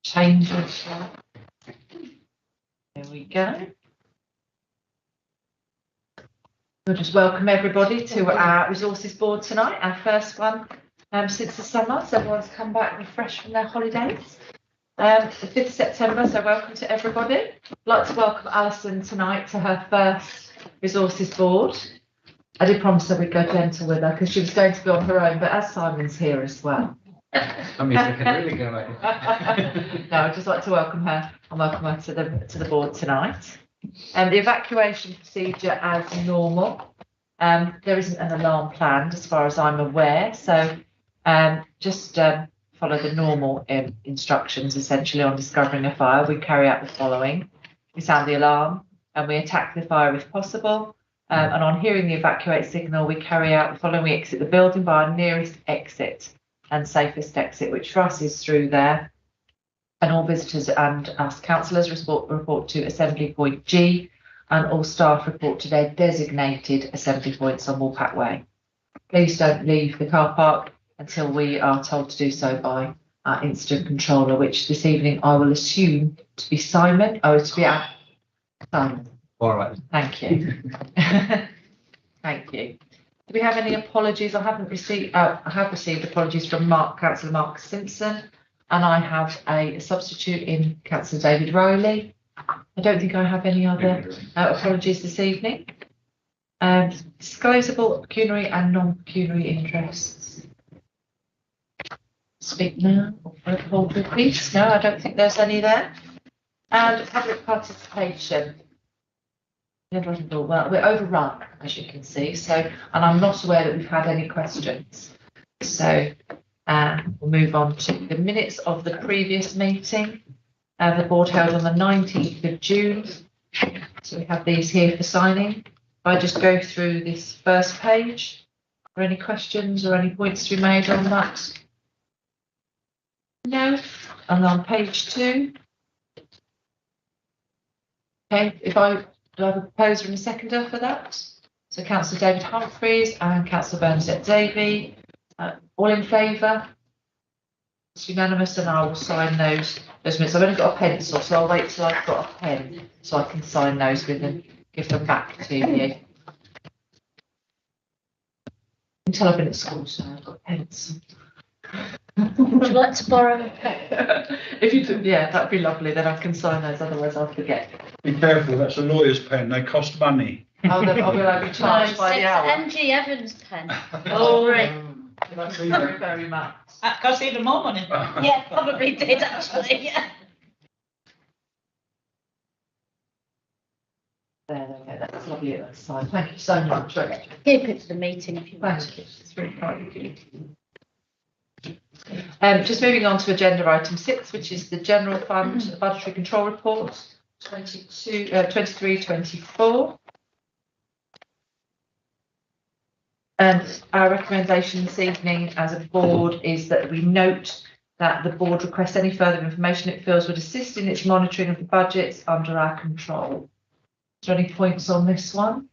changes. There we go. We'll just welcome everybody to our resources board tonight, our first one since the summer. So everyone's come back refreshed from their holidays. The 5th of September, so welcome to everybody. I'd like to welcome Alison tonight to her first resources board. I did promise her we'd go gentle with her because she was going to be on her own, but as Simon's here as well. I mean, I can really go like No, I'd just like to welcome her and welcome her to the board tonight. The evacuation procedure as normal. There isn't an alarm planned as far as I'm aware, so just follow the normal instructions essentially on discovering a fire. We carry out the following: we sound the alarm and we attack the fire if possible. And on hearing the evacuate signal, we carry out the following: we exit the building by our nearest exit and safest exit, which for us is through there. And all visitors and us councillors report to assembly point G, and all staff report to their designated assembly points on Woolpack Way. Please don't leave the car park until we are told to do so by our incident controller, which this evening I will assume to be Simon. Oh, to be our Simon. All right. Thank you. Thank you. Do we have any apologies? I have received apologies from Councillor Mark Simpson, and I have a substitute in Councillor David Rowley. I don't think I have any other apologies this evening. Disclosable pecuniary and non-pecuniary interests. Speak now or hold your peace. No, I don't think there's any there. And public participation. Well, we're overrun, as you can see. So, and I'm not aware that we've had any questions. So we'll move on to the minutes of the previous meeting. The board held on the 19th of June. So we have these here for signing. If I just go through this first page, are there any questions or any points to be made on that? No. And on page 2. Okay, do I have a proposer and a seconder for that? So Councillor David Humphreys and Councillor Bernadette Davey. All in favour? It's unanimous, and I will sign those minutes. I've only got a pencil, so I'll wait till I've got a pen so I can sign those with them, give them back to you. Until I've been at school, so I've got a pencil. Would you like to borrow a pen? If you do, yeah, that'd be lovely. Then I can sign those. Otherwise, I'll forget. Be careful, that's a lawyer's pen. They cost money. Oh, will I be charged by the hour? MG Evans pen. Oh, thank you very, very much. That cost even more money. Yeah, probably did actually. Yeah. There, that's lovely. That's fine. Thank you so much. Keep it for the meeting if you want. Thank you. It's really kind of you. Just moving on to agenda item 6, which is the General Fund Budgetary Control Report 23-24. And our recommendation this evening as a board is that we note that the board requests any further information it feels would assist in its monitoring of the budgets under our control. Is there any points on this one?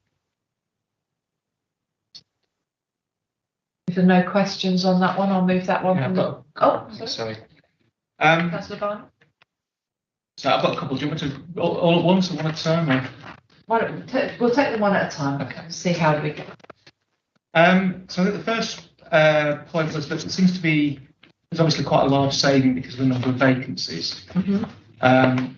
If there are no questions on that one, I'll move that one. Yeah, Sorry. Councillor Barney? So I've got a couple. Do you want me to all at once or one at a time? Or? Why don't we'll take them one at a time. Okay. See how do we go. So I think the first point was that it seems to be there's obviously quite a large saving because of the number of vacancies. Mm-hmm. And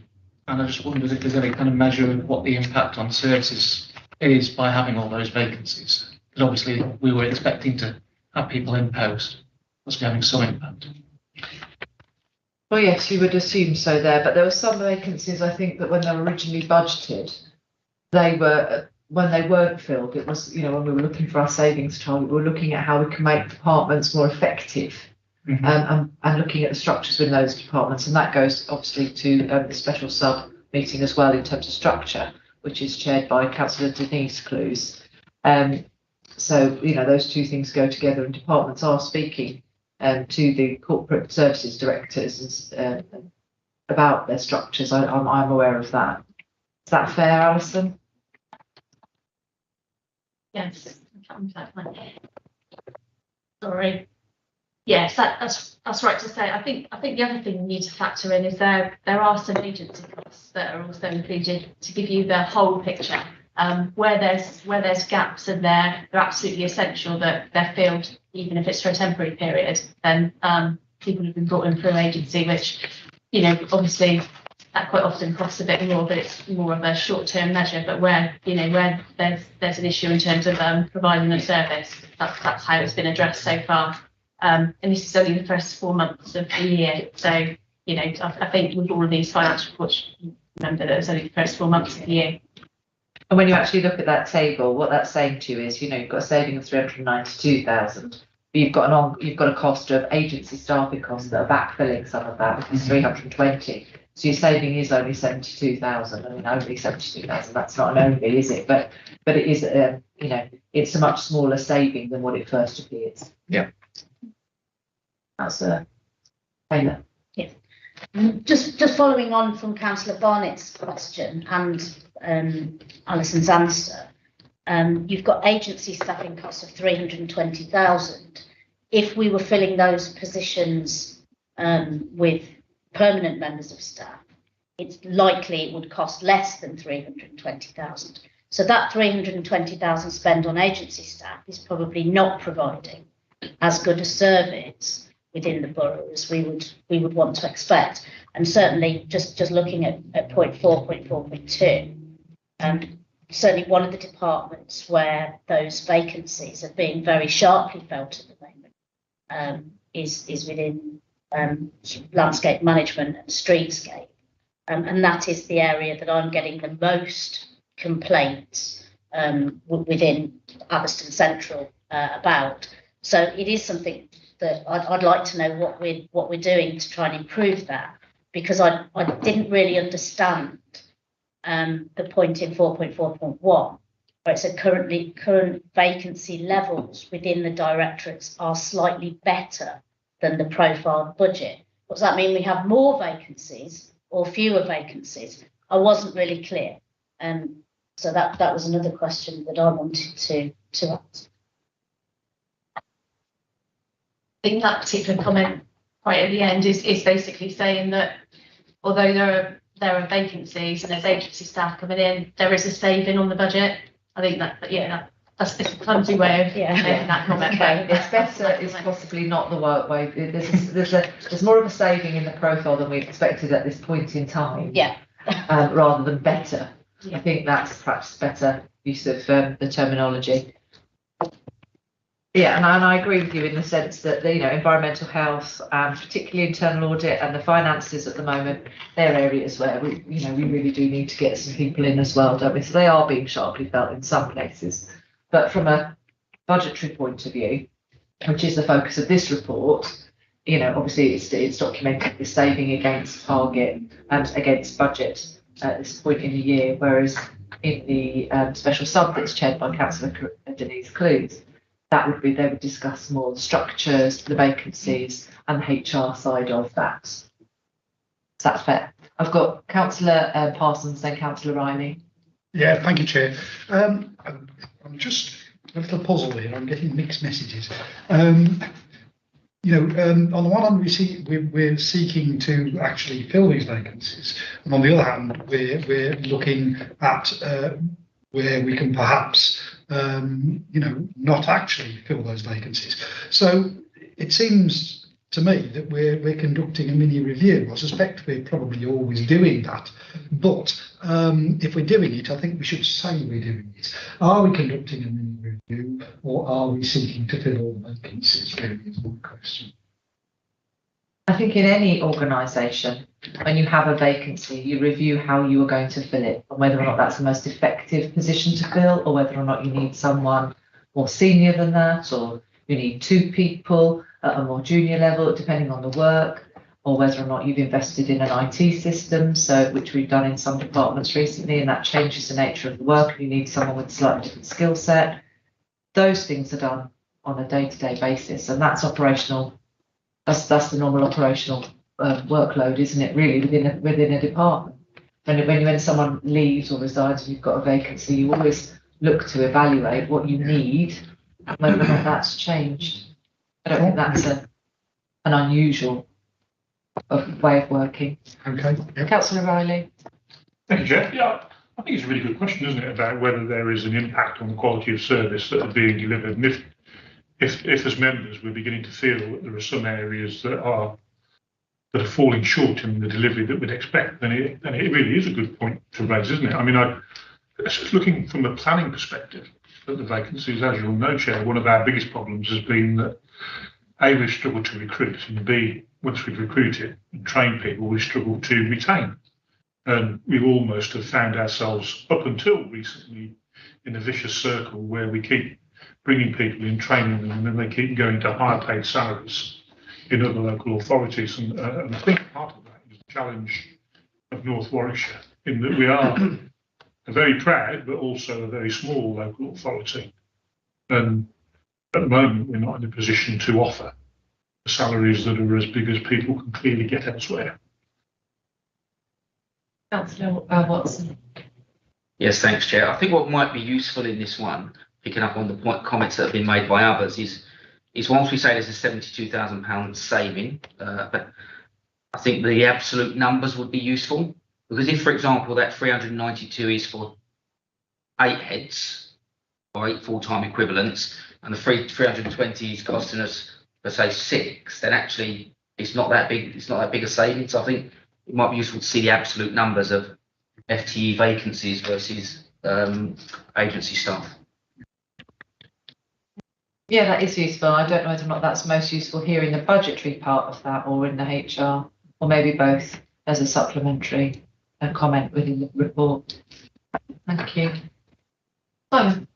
I just wondered if there's any kind of measure of what the impact on services is by having all those vacancies. Because obviously we were expecting to have people in post. Must be having some impact. Well, yes, you would assume so there, but there were some vacancies, I think, that when they were originally budgeted, they were, when they weren't filled, it was, you know, when we were looking for our savings target, we were looking at how we can make departments more effective. Mm-hmm. And looking at the structures within those departments, and that goes obviously to the special sub meeting as well in terms of structure, which is chaired by Councillor Denise Clues. So, you know, those two things go together, and departments are speaking to the corporate services directors about their structures. I'm aware of that. Is that fair, Alison? Yes. Sorry. Yes, that's right to say. I think the other thing we need to factor in is there are some agency costs that are also included to give you the whole picture. Where there's gaps and they're absolutely essential that they're filled, even if it's for a temporary period, then people have been brought in through agency, which, you know, obviously that quite often costs a bit more, but it's more of a short-term measure. But where there's an issue in terms of providing a service, that's how it's been addressed so far. And this is only the first 4 months of the year. So, you know, I think with all of these financial reports, remember that it's only the first 4 months of the year. And when you actually look at that table, what that's saying to you is, you know, you've got a saving of 392,000, but you've got a cost of agency staffing costs that are backfilling some of that, which is 320. So your saving is only 72,000. I mean, only 72,000. That's not an only, is it? But it is, you know, it's a much smaller saving than what it first appears. Yeah. That's Taylor. Just following on from Councillor Barnett's question and Alison's answer, you've got agency staffing costs of 320,000. If we were filling those positions with permanent members of staff, it's likely it would cost less than 320,000. So that 320,000 spent on agency staff is probably not providing as good a service within the borough as we would want to expect. And certainly just looking at point 4.4.2, certainly one of the departments where those vacancies are being very sharply felt at the moment is within landscape management and streetscape. And that is the area that I'm getting the most complaints within Atherstone Central about. So it is something that I'd like to know what we're doing to try and improve that, because I didn't really understand the point in 4.4.1 where it said current vacancy levels within the directorates are slightly better than the profile budget. Does that mean we have more vacancies or fewer vacancies? I wasn't really clear. So that was another question that I wanted to ask. I think that particular comment right at the end is basically saying that although there are vacancies and there's agency staff coming in, there is a saving on the budget. I think that's a clumsy way of making that comment. Okay, it's better. It's possibly not the right way. There's more of a saving in the profile than we expected at this point in time. Yeah. Rather than better. Yeah. I think that's perhaps better use of the terminology. Yeah, and I agree with you in the sense that environmental health, particularly internal audit and the finances at the moment, they're areas where we really do need to get some people in as well, don't we? So they are being sharply felt in some places, but from a budgetary point of view, which is the focus of this report, obviously it's documented the saving against target and against budget at this point in the year, whereas in the special sub that's chaired by Councillor Denise Clues, they would discuss more the structures, the vacancies, and the HR side of that. Is that fair? I've got Councillor Parsons, then Councillor Riley. Yeah, thank you, Chair. I'm just a little puzzled here. I'm getting mixed messages. On the one hand, we're seeking to actually fill these vacancies, and on the other hand, we're looking at where we can perhaps not actually fill those vacancies. So it seems to me that we're conducting a mini review. I suspect we're probably always doing that, but if we're doing it, I think we should say we're doing it. Are we conducting a mini review, or are we seeking to fill all the vacancies? Really is one question. I think in any organisation, when you have a vacancy, you review how you are going to fill it, and whether or not that's the most effective position to fill, or whether or not you need someone more senior than that, or you need 2 people at a more junior level, depending on the work, or whether or not you've invested in an IT system, which we've done in some departments recently, and that changes the nature of the work, and you need someone with a slightly different skill set. Those things are done on a day-to-day basis, and that's operational. That's the normal operational workload, isn't it? Really, within a department. When someone leaves or resigns and you've got a vacancy, you always look to evaluate what you need and whether or not that's changed. I don't think that's an unusual way of working. Okay. Yep. Councillor Riley. Thank you, Chair. Yeah, I think it's a really good question, isn't it, about whether there is an impact on the quality of service that are being delivered, and if as members we're beginning to feel that there are some areas that are falling short in the delivery that we'd expect, then it really is a good point to raise, isn't it? I mean, looking from a planning perspective at the vacancies, as you'll know, Chair, one of our biggest problems has been that A, we've struggled to recruit, and B, once we've recruited and trained people, we've struggled to retain. And we almost have found ourselves, up until recently, in a vicious circle where we keep bringing people in, training them, and then they keep going to higher paid salaries in other local authorities. And I think part of that is the challenge of North Warwickshire, in that we are a very proud but also a very small local authority. And at the moment, we're not in a position to offer salaries that are as big as people can clearly get elsewhere. Councillor Watson. Yes, thanks, Chair. I think what might be useful in this one, picking up on the comments that have been made by others, is whilst we say there's a £72,000 saving, but I think the absolute numbers would be useful, because if, for example, that 392 is for 8 heads or 8 full-time equivalents, and the 320 is costing us, let's say, 6, then actually it's not that big. It's not that big a savings. I think it might be useful to see the absolute numbers of FTE vacancies versus agency staff. Yeah, that is useful. I don't know whether or not that's most useful here in the budgetary part of that or in the HR, or maybe both as a supplementary comment within the report. Thank you. Simon.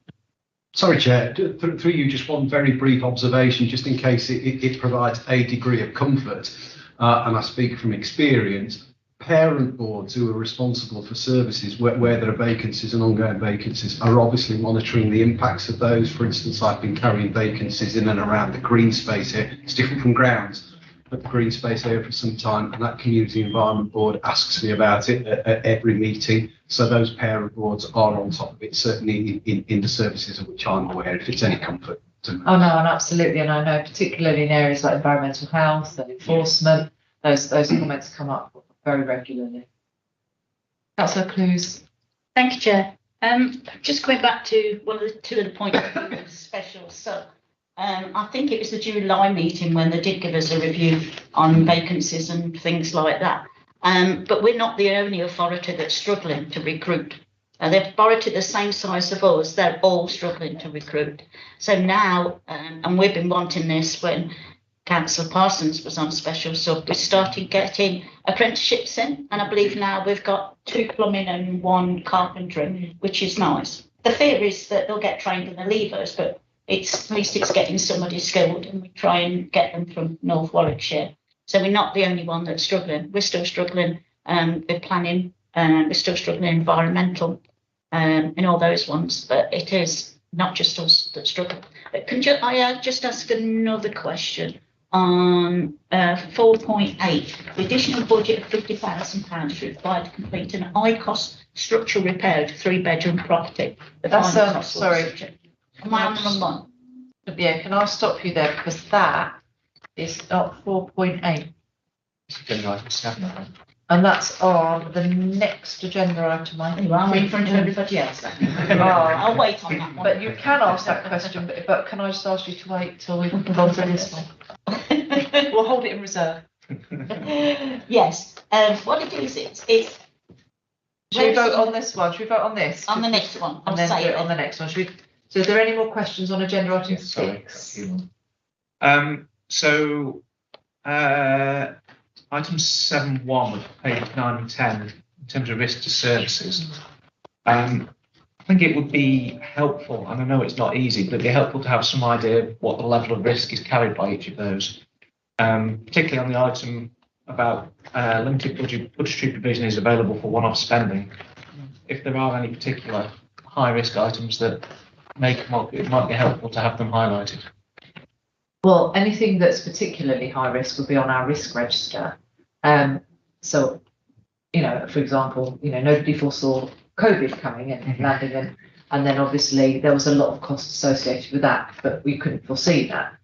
Sorry, Chair, through you, just one very brief observation, just in case it provides a degree of comfort, and I speak from experience. Parent boards who are responsible for services where there are vacancies and ongoing vacancies are obviously monitoring the impacts of those. For instance, I've been carrying vacancies in and around the green space here. It's different from grounds, but the green space area for some time, and that community environment board asks me about it at every meeting. So those parent boards are on top of it, certainly in the services of which I'm aware, if it's any comfort to me. Oh no, and absolutely, and I know particularly in areas like environmental health and enforcement, those comments come up very regularly. Councillor Clues. Thank you, Chair. Just going back to two of the points of the special sub. I think it was the July meeting when they did give us a review on vacancies and things like that. But we're not the only authority that's struggling to recruit. The authority the same size of us, they're all struggling to recruit. So now, and we've been wanting this when Councillor Parsons was on special sub, we started getting apprenticeships in, and I believe now we've got 2 plumbing and 1 carpentry, which is nice. The fear is that they'll get trained and they'll leave us, but at least it's getting somebody skilled, and we try and get them from North Warwickshire. So we're not the only one that's struggling. We're still struggling with planning, we're still struggling environmental, and all those ones, but it is not just us that struggle. Can I just ask another question? On 4.8, the additional budget of £50,000 required to complete an high-cost structural repair of 3-bedroom property. That's sorry. Am I on the wrong one? Yeah, can I stop you there, because that is not 4.8, and that's on the next agenda item. I'm in front of everybody else. I'll wait on that one. But you can ask that question, but can I just ask you to wait till we've gone through this one? We'll hold it in reserve. Yes. What it is, it's. Should we vote on this one? Should we vote on this? On the next one. And then do it on the next one. Should we? So, are there any more questions on agenda item 6? Item 7.1, page 9 and 10, in terms of risk to services. I think it would be helpful, and I know it's not easy, but it'd be helpful to have some idea of what the level of risk is carried by each of those. Particularly on the item about limited budgetary provision is available for one-off spending. If there are any particular high-risk items that may come up, it might be helpful to have them highlighted. Well, anything that's particularly high risk would be on our risk register. So, for example, nobody foresaw COVID coming in and landing in, and then obviously there was a lot of costs associated with that, but we couldn't foresee that.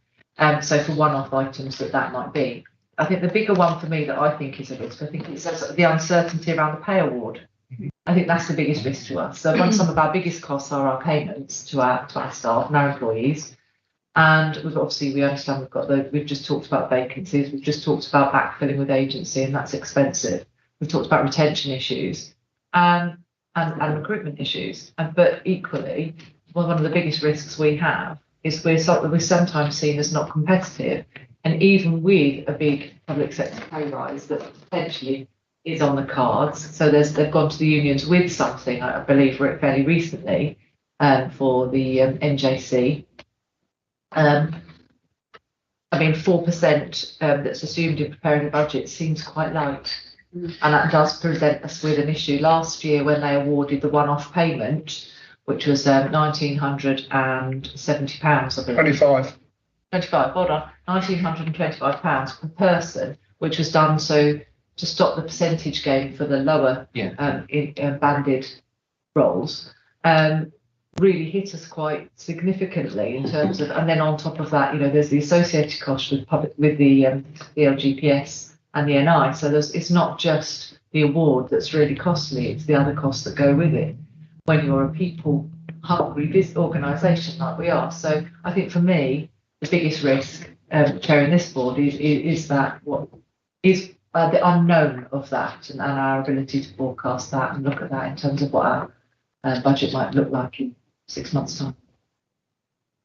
So for one-off items that might be. I think the bigger one for me that I think is a risk, I think it's the uncertainty around the pay award. I think that's the biggest risk to us. So some of our biggest costs are our payments to our staff and our employees. And we understand we've just talked about vacancies, we've just talked about backfilling with agency, and that's expensive. We've talked about retention issues and recruitment issues. But equally, one of the biggest risks we have is we're sometimes seen as not competitive. And even with a big public sector pay rise that potentially is on the cards, so they've gone to the unions with something, I believe, fairly recently, for the NJC. 4% that's assumed in preparing the budget seems quite light, and that does present us with an issue. Last year, when they awarded the one-off payment, which was £1,970, I believe. 25, hold on, £1,925 per person, which was done to stop the percentage game for the lower banded roles, really hit us quite significantly in terms of, and then on top of that, there's the associated cost with the LGPS and the NI. So it's not just the award that's really costly; it's the other costs that go with it when you're a people-hungry organisation like we are. So I think for me, the biggest risk chairing this board is that what is the unknown of that and our ability to forecast that and look at that in terms of what our budget might look like in 6 months' time.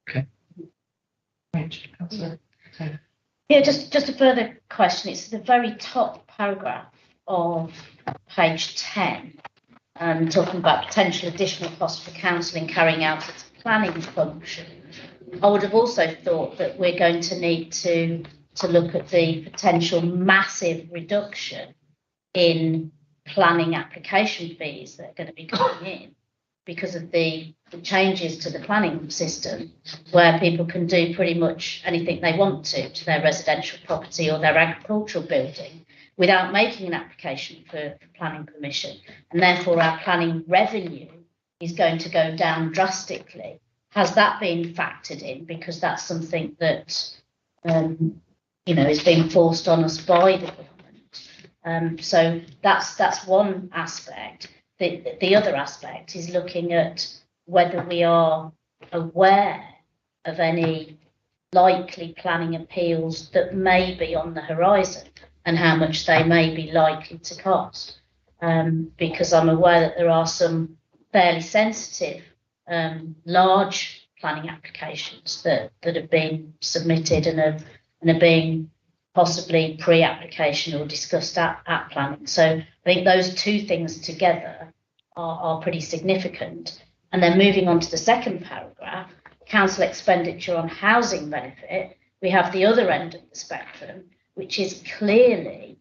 Okay. Rich, Councillor. Yeah, just a further question. It's the very top paragraph of page 10, talking about potential additional costs for council in carrying out its planning function. I would have also thought that we're going to need to look at the potential massive reduction in planning application fees that are going to be coming in because of the changes to the planning system, where people can do pretty much anything they want to their residential property or their agricultural building without making an application for planning permission. And therefore our planning revenue is going to go down drastically. Has that been factored in? Because that's something that, is being forced on us by the government. So that's one aspect. The other aspect is looking at whether we are aware of any likely planning appeals that may be on the horizon and how much they may be likely to cost. Because I'm aware that there are some fairly sensitive large planning applications that have been submitted and are being possibly pre-application or discussed at planning. So I think those two things together are pretty significant. And then moving on to the second paragraph, council expenditure on housing benefit, we have the other end of the spectrum, which is clearly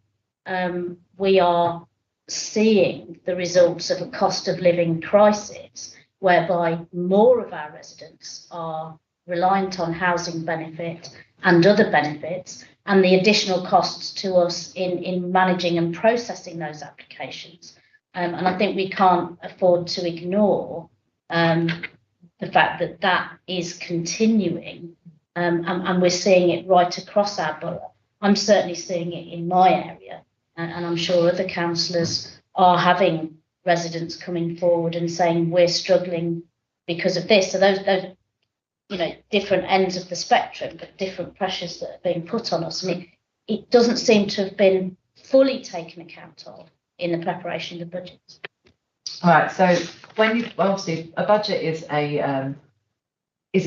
we are seeing the results of a cost of living crisis, whereby more of our residents are reliant on housing benefit and other benefits, and the additional costs to us in managing and processing those applications. And I think we can't afford to ignore the fact that that is continuing, and we're seeing it right across our borough. I'm certainly seeing it in my area, and I'm sure other councillors are having residents coming forward and saying we're struggling because of this. So those different ends of the spectrum, but different pressures that are being put on us, and it doesn't seem to have been fully taken account of in the preparation of the budget. All right. So obviously a budget is a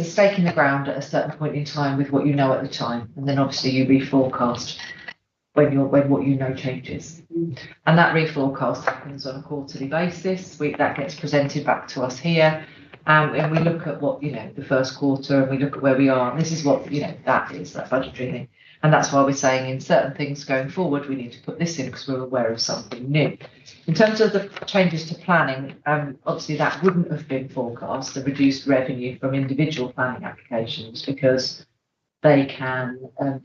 stake in the ground at a certain point in time with what you know at the time, and then obviously you reforecast when what you know changes, and that reforecast happens on a quarterly basis. That gets presented back to us here, and we look at what the first quarter, and we look at where we are. And this is what that is, that budgetary thing, and that's why we're saying in certain things going forward we need to put this in because we're aware of something new. In terms of the changes to planning, obviously that wouldn't have been forecast, the reduced revenue from individual planning applications, because they can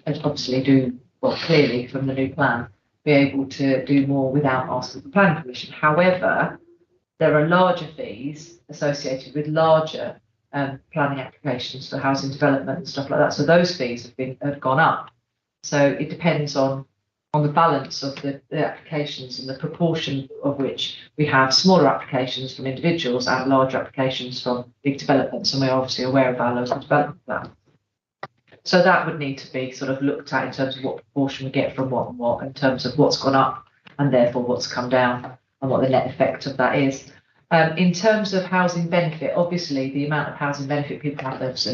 obviously do, well, clearly from the new plan, be able to do more without asking for planning permission. However, there are larger fees associated with larger planning applications for housing development and stuff like that. So those fees have gone up. So it depends on the balance of the applications and the proportion of which we have smaller applications from individuals and larger applications from big developments. And we're obviously aware of our local development plan. So that would need to be sort of looked at in terms of what proportion we get from what and what, in terms of what's gone up and therefore what's come down and what the net effect of that is. In terms of housing benefit, obviously the amount of housing benefit people have, so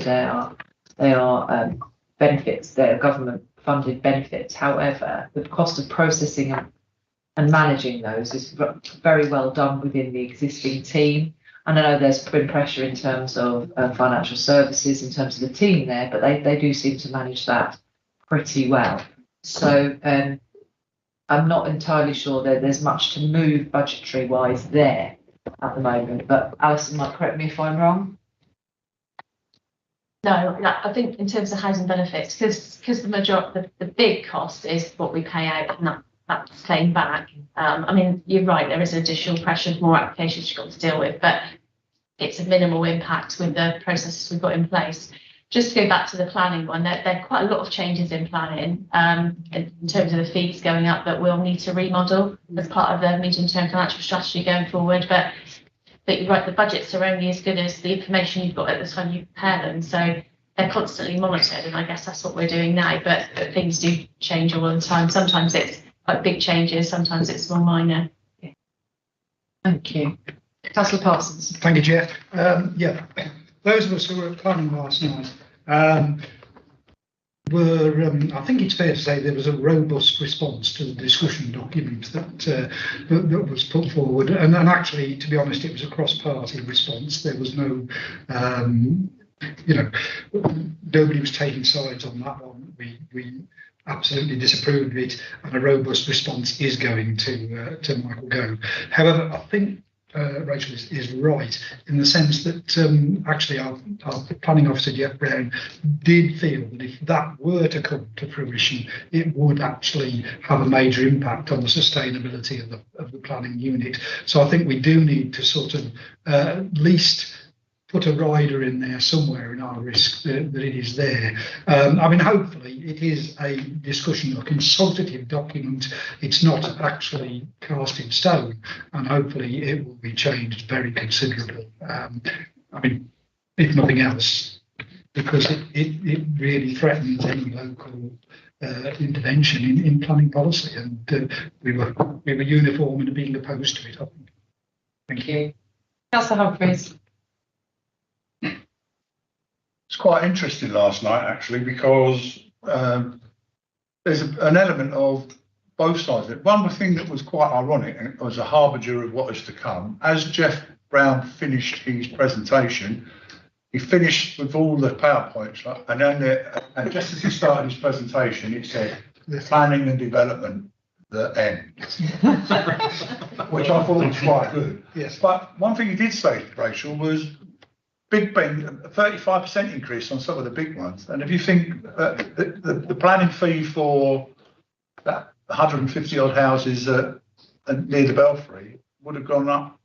they are benefits, they're government funded benefits. However, the cost of processing and managing those is very well done within the existing team. And I know there's been pressure in terms of financial services, in terms of the team there, but they do seem to manage that pretty well. So I'm not entirely sure that there's much to move budgetary wise there at the moment, but Alison might correct me if I'm wrong. No, I think in terms of housing benefits, because the majority, the big cost is what we pay out, and that's claimed back. I mean, you're right, there is additional pressure, more applications you've got to deal with, but it's a minimal impact with the processes we've got in place. Just to go back to the planning one, there are quite a lot of changes in planning in terms of the fees going up that we'll need to remodel as part of the medium-term financial strategy going forward. But you're right, the budgets are only as good as the information you've got at the time you prepare them. So they're constantly monitored, and I guess that's what we're doing now. But things do change all the time. Sometimes it's quite big changes, sometimes it's more minor. Yeah. Thank you. Councillor Parsons. Thank you, Chair. Yeah, those of us who were at planning last night I think it's fair to say there was a robust response to the discussion document that was put forward. And actually, to be honest, it was a cross-party response. There was no, nobody was taking sides on that one. We absolutely disapproved of it, and a robust response is going to Michael Gove. However, I think Rachel is right in the sense that actually our planning officer Jeff Brown did feel that if that were to come to fruition, it would actually have a major impact on the sustainability of the planning unit. So I think we do need to sort of at least put a rider in there somewhere in our risk that it is there. I mean, hopefully it is a discussion, a consultative document. It's not actually cast in stone, and hopefully it will be changed very considerably. I mean, if nothing else, because it really threatens any local intervention in planning policy, and we were uniform in being opposed to it, I think. Thank you. Councillor Humphreys. It's quite interesting last night, actually, because there's an element of both sides of it. One thing that was quite ironic, and it was a harbinger of what is to come, as Jeff Brown finished his presentation, he finished with all the PowerPoints, and then just as he started his presentation, it said, planning and development, the end, which I thought was quite good. Yes. But one thing he did say, Rachel, was Big Ben, a 35% increase on some of the big ones. And if you think the planning fee for that 150 odd houses near the Belfry would have gone up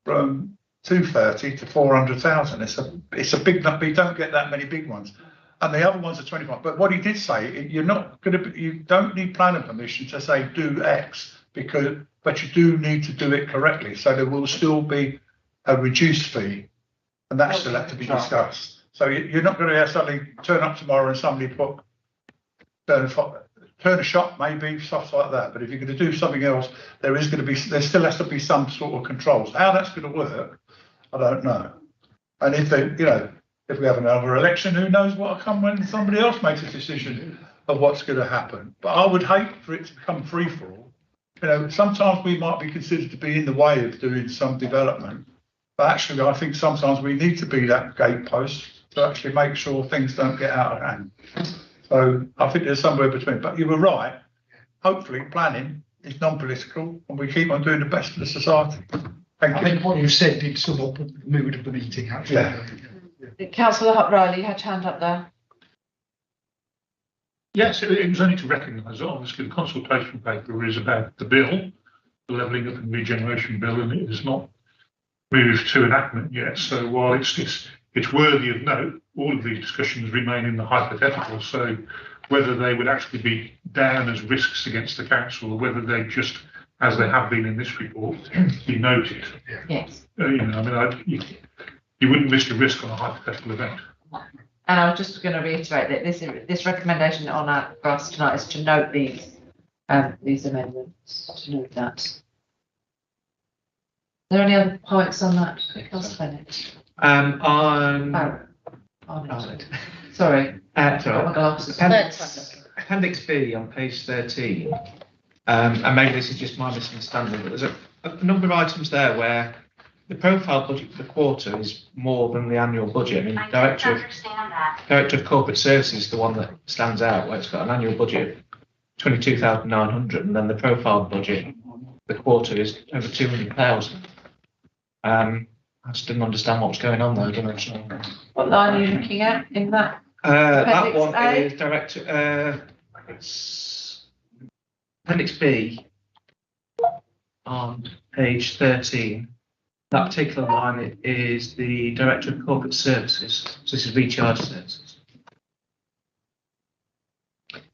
from 230 to 400,000. It's a big number. You don't get that many big ones. And the other ones are 25. But what he did say, you don't need planning permission to say do X, but you do need to do it correctly. So there will still be a reduced fee. And that still have to be discussed. So you're not going to suddenly turn up tomorrow and somebody turn a shop, maybe stuff like that. But if you're going to do something else, there still has to be some sort of controls. How that's going to work, I don't know. And if we have another election, who knows what will come when somebody else makes a decision of what's going to happen. But I would hate for it to become free for all. Sometimes we might be considered to be in the way of doing some development. But actually, I think sometimes we need to be that gatepost to actually make sure things don't get out of hand. So I think there's somewhere between. But you were right. Hopefully, planning is non-political, and we keep on doing the best for the society. Thank you. I think what you said did sum up the mood of the meeting, actually. Yeah. Councillor Riley, you had your hand up there. Yes, it was only to recognise that obviously the consultation paper is about the bill, the Levelling Up and Regeneration Bill, and it is not moved to enactment yet. So while it's it's worthy of note, all of these discussions remain in the hypothetical. So whether they would actually be down as risks against the council, or whether they just, as they have been in this report, be noted. Yes. You wouldn't risk a risk on a hypothetical event. And I was just going to reiterate that this recommendation for us tonight is to note these amendments, to note that. Are there any other points on that? Sorry. Appendix B on page 13, and maybe this is just my misunderstanding, but there's a number of items there where the profile budget for the quarter is more than the annual budget. I mean, Director of Corporate Services is the one that stands out, where it's got an annual budget of 22,900, and then the profile budget for the quarter is over 200,000. I just didn't understand what was going on there. I don't know. What line are you looking at in that? That one A? is Director. It's Appendix B on page 13. That particular line is the Director of Corporate Services. So this is recharge services.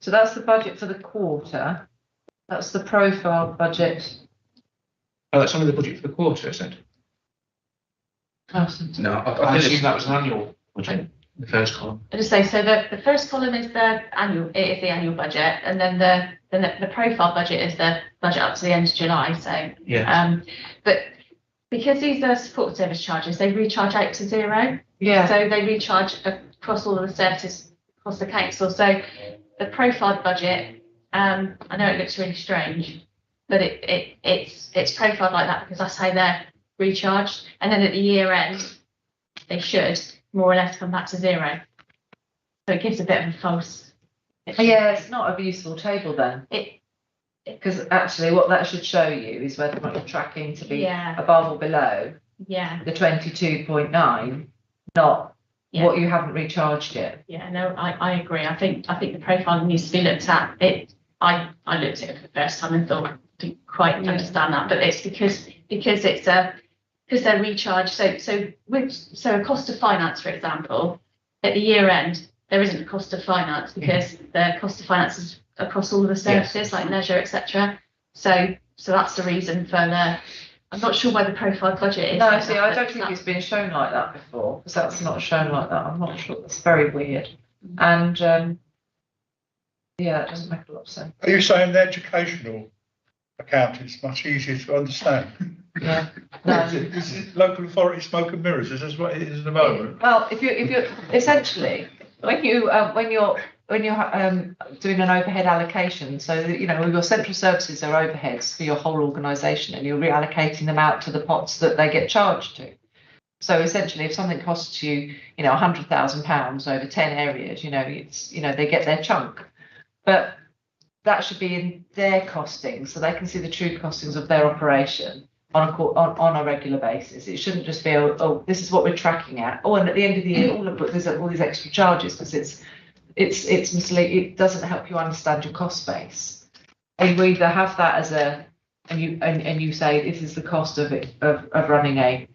So that's the budget for the quarter. That's the profile budget. Oh, that's only the budget for the quarter, is it? No, I assume that was an annual budget, the first column. I just say, so the first column is the annual budget, and then the profile budget is the budget up to the end of July. So but because these are support service charges, they recharge out to zero. Yeah. So they recharge across all of the services across the council. So the profile budget, I know it looks really strange, but it's profiled like that because that's how they're recharged, and then at the year end they should more or less come back to zero. So it gives a bit of a false. Yeah, it's not a useful table then. Because actually what that should show you is whether or not you're tracking to be above or below the 22.9, not what you haven't recharged yet. Yeah, no, I agree. I think the profile needs to be looked at. I looked at it for the first time and thought I didn't quite understand that, but it's because they're recharged. So a cost of finance, for example, at the year end there isn't a cost of finance because the cost of finance is across all of the services like leisure, etc. So that's the reason for the. I'm not sure where the profile budget is. No, see, I don't think it's been shown like that before, because that's not shown like that. I'm not sure. It's very weird. And it doesn't make a lot of sense. Are you saying the educational account is much easier to understand? Yeah. No. Is it local authority smoke and mirrors? Is this what it is at the moment? Well, if you're essentially when you're doing an overhead allocation, so that, your central services are overheads for your whole organisation, and you're reallocating them out to the pots that they get charged to. So essentially, if something costs you, £100,000 over 10 areas, they get their chunk, but that should be in their costings, so they can see the true costings of their operation on a regular basis. It shouldn't just be, this is what we're tracking at. And at the end of the year, there's all these extra charges, because it's misleading. It doesn't help you understand your cost base. And you either have that as and you say this is the cost of running a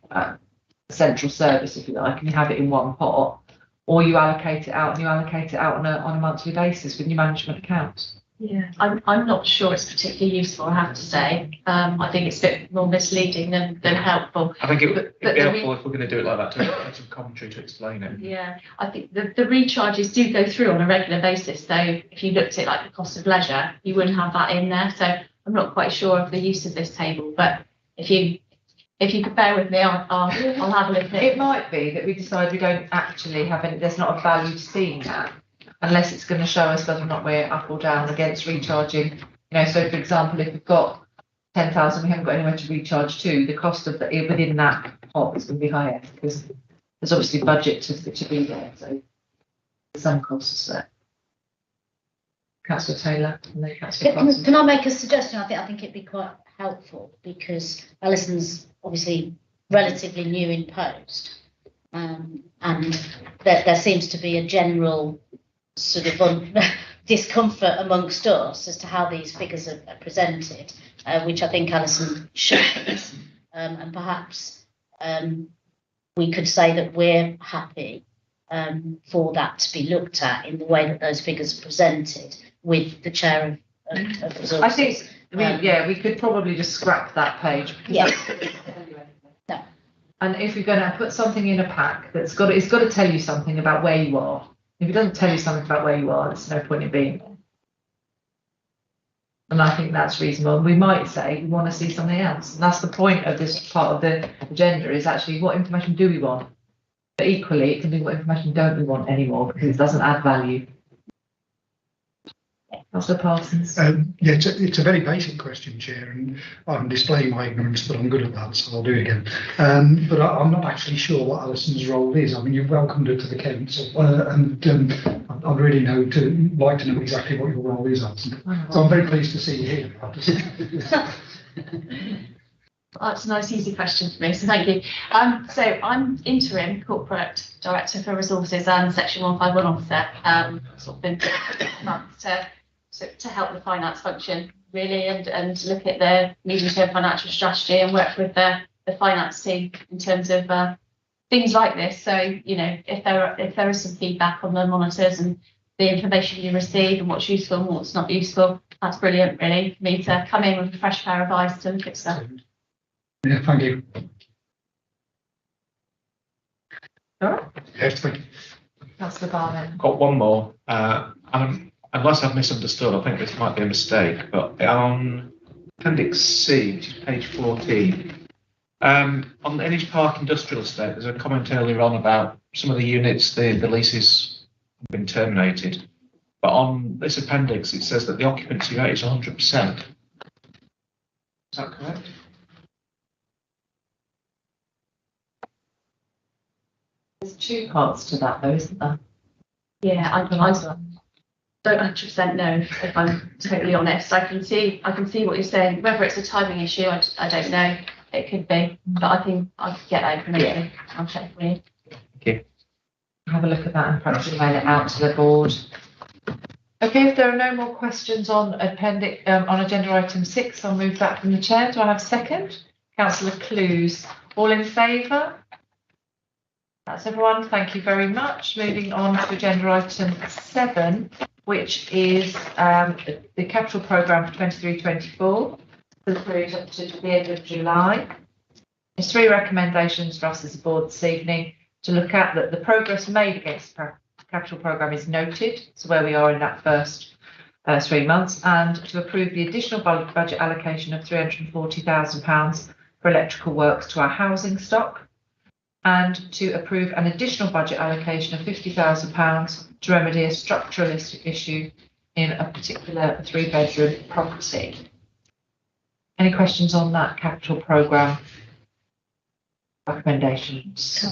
central service, if you like, and you have it in one pot, or you allocate it out on a monthly basis with your management accounts. Yeah, I'm not sure it's particularly useful, I have to say. I think it's a bit more misleading than helpful. I think it'd be helpful if we're going to do it like that, to have some commentary to explain it. Yeah, I think the recharges do go through on a regular basis. So if you looked at like the cost of leisure, you wouldn't have that in there. So I'm not quite sure of the use of this table, but if you could bear with me, I'll have a look at it. It might be that we decide we don't actually have any, there's not a value to seeing that, unless it's going to show us whether or not we're up or down against recharging. So for example, if we've got 10,000, we haven't got anywhere to recharge to, the cost of within that pot is going to be higher, because there's obviously budget to be there. So there's some costs there. Councillor Taylor and then Councillor Clarkson. Can I make a suggestion? I think it'd be quite helpful, because Alison's obviously relatively new in post, and there seems to be a general sort of discomfort amongst us as to how these figures are presented, which I think Alison shows, and perhaps we could say that we're happy for that to be looked at in the way that those figures are presented with the chair of resources. I think we could probably just scrap that page. Yeah. No. And if you're going to put something in a pack it's got to tell you something about where you are. If it doesn't tell you something about where you are, there's no point in being there. And I think that's reasonable. We might say we want to see something else. And that's the point of this part of the agenda, is actually what information do we want? But equally, it can be what information don't we want anymore, because it doesn't add value. Councillor Parsons. Yeah, it's a very basic question, Chair, and I'm displaying my ignorance, but I'm good at that, so I'll do it again. But I'm not actually sure what Alison's role is. I mean, you've welcomed her to the council, and I'd really like to know exactly what your role is, Alison. So I'm very pleased to see you here. I have to say. That's a nice, easy question for me, so thank you. So I'm interim corporate director for resources and section 151 officer. Sort of been months to help the finance function really, and look at the medium-term financial strategy and work with the finance team in terms of things like this. So if there is some feedback on the monitors and the information you receive and what's useful and what's not useful, that's brilliant really for me to come in with a fresh pair of eyes to look at stuff. Yeah, thank you. All right. Yes, thank you. Councillor Barnett. Got one more. Unless I've misunderstood, I think this might be a mistake, but on Appendix C, which is page 14, on the Energy Park Industrial Estate, there's a comment earlier on about some of the units, the leases have been terminated. But on this appendix, it says that the occupancy rate is 100%. Is that correct? There's two parts to that though, isn't there? Yeah, I don't 100% know, if I'm totally honest. I can see what you're saying. Whether it's a timing issue, I don't know. It could be, but I think I could get that information. I'll check for you. Okay. Have a look at that and perhaps email it out to the board. Okay, if there are no more questions on on agenda item 6, I'll move that from the chair. Do I have a second? Councillor Clues. All in favour? That's everyone. Thank you very much. Moving on to agenda item 7, which is the capital programme for 23-24 for the period up to the end of July. There's 3 recommendations for us as a board this evening to look at. That the progress made against the capital programme is noted, so where we are in that first 3 months, and to approve the additional budget allocation of £340,000 for electrical works to our housing stock, and to approve an additional budget allocation of £50,000 to remedy a structural issue in a particular 3-bedroom property. Any questions on that capital programme recommendations?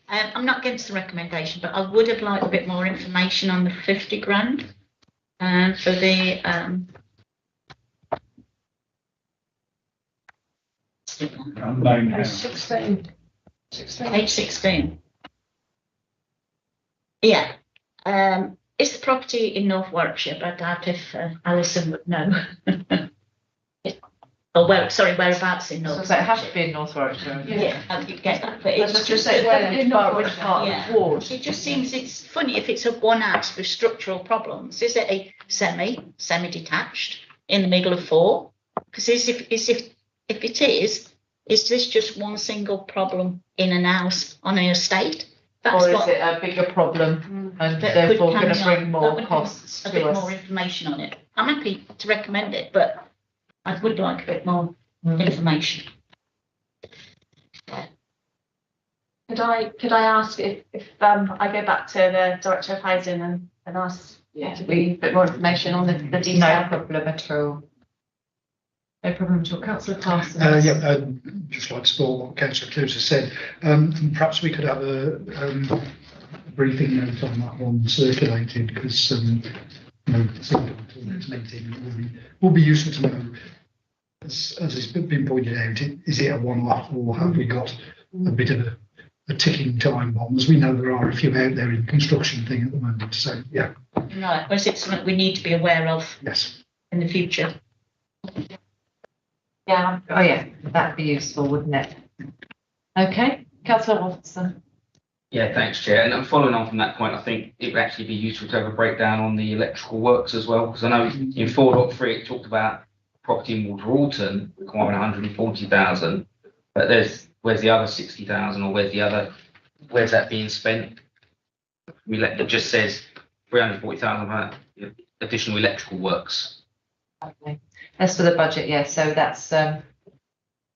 I'm not against the recommendation, but I would have liked a bit more information on the 50 grand for the page 16. Yeah. Is the property in North Warwickshire? But I doubt if Alison would know. Whereabouts in North? So it has to be in North Warwickshire. Yeah, I did get that, but it's just say which part yeah. of the ward. It just seems it's funny if it's a one house with structural problems. Is it a semi-detached in the middle of 4? Because if it is this just one single problem in an house on an estate? That's or is it a bigger problem and therefore going to bring more costs to us? A bit more information on it. I'm happy to recommend it, but I would like a bit more information. Could I ask if I go back to the Director of Housing and ask to be a bit more information on the detail? No problem at all. No problem at all. Councillor Parsons. Just like to support what Councillor Clues has said. Perhaps we could have a briefing note on that one circulated, because until next meeting will be useful to know. As has been pointed out, is it a one-off, or have we got a bit of a ticking time bomb? As we know, there are a few out there in the construction thing at the moment. So yeah. Right. Or is it something we need to be aware of? Yes. In the future? Yeah, oh yeah, that'd be useful, wouldn't it? Okay, Councillor Watson. Yeah, thanks, Chair. And following on from that point, I think it would actually be useful to have a breakdown on the electrical works as well, because I know in 4.3 it talked about property in Water Alton requiring 140,000, but where's the other 60,000, or where's that being spent? It just says 340,000 additional electrical works. Okay, that's for the budget, yeah. So that's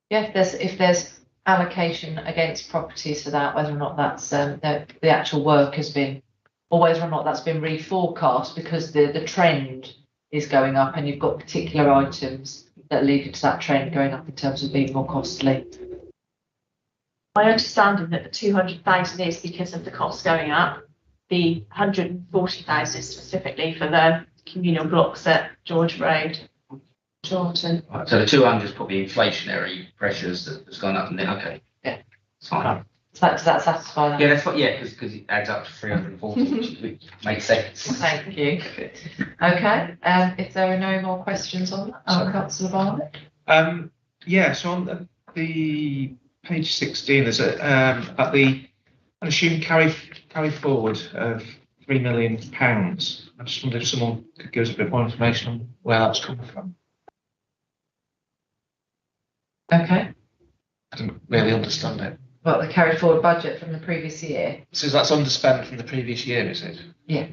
if there's allocation against properties for that, whether or not that's the actual work has been, or whether or not that's been reforecast because the trend is going up, and you've got particular items that lead to that trend going up in terms of being more costly. My understanding that the 200,000 is because of the costs going up. The 140,000 is specifically for the communal blocks at George Road, Jordan. Right, so the 200 is probably inflationary pressures that's gone up, and then okay, Yeah. it's fine. So does that satisfy that? Yeah, that's what. Yeah, because it adds up to 340, which makes sense. Thank you. Okay, if there are no more questions on that, Councillor Barnett. Yeah, so on the page 16, there's about the, I assume, carry forward of £3 million. I just wonder if someone could give us a bit more information on where that's coming from. Okay, I didn't really understand it. well, the carry forward budget from the previous year. So that's underspent from the previous year, is it? Yeah.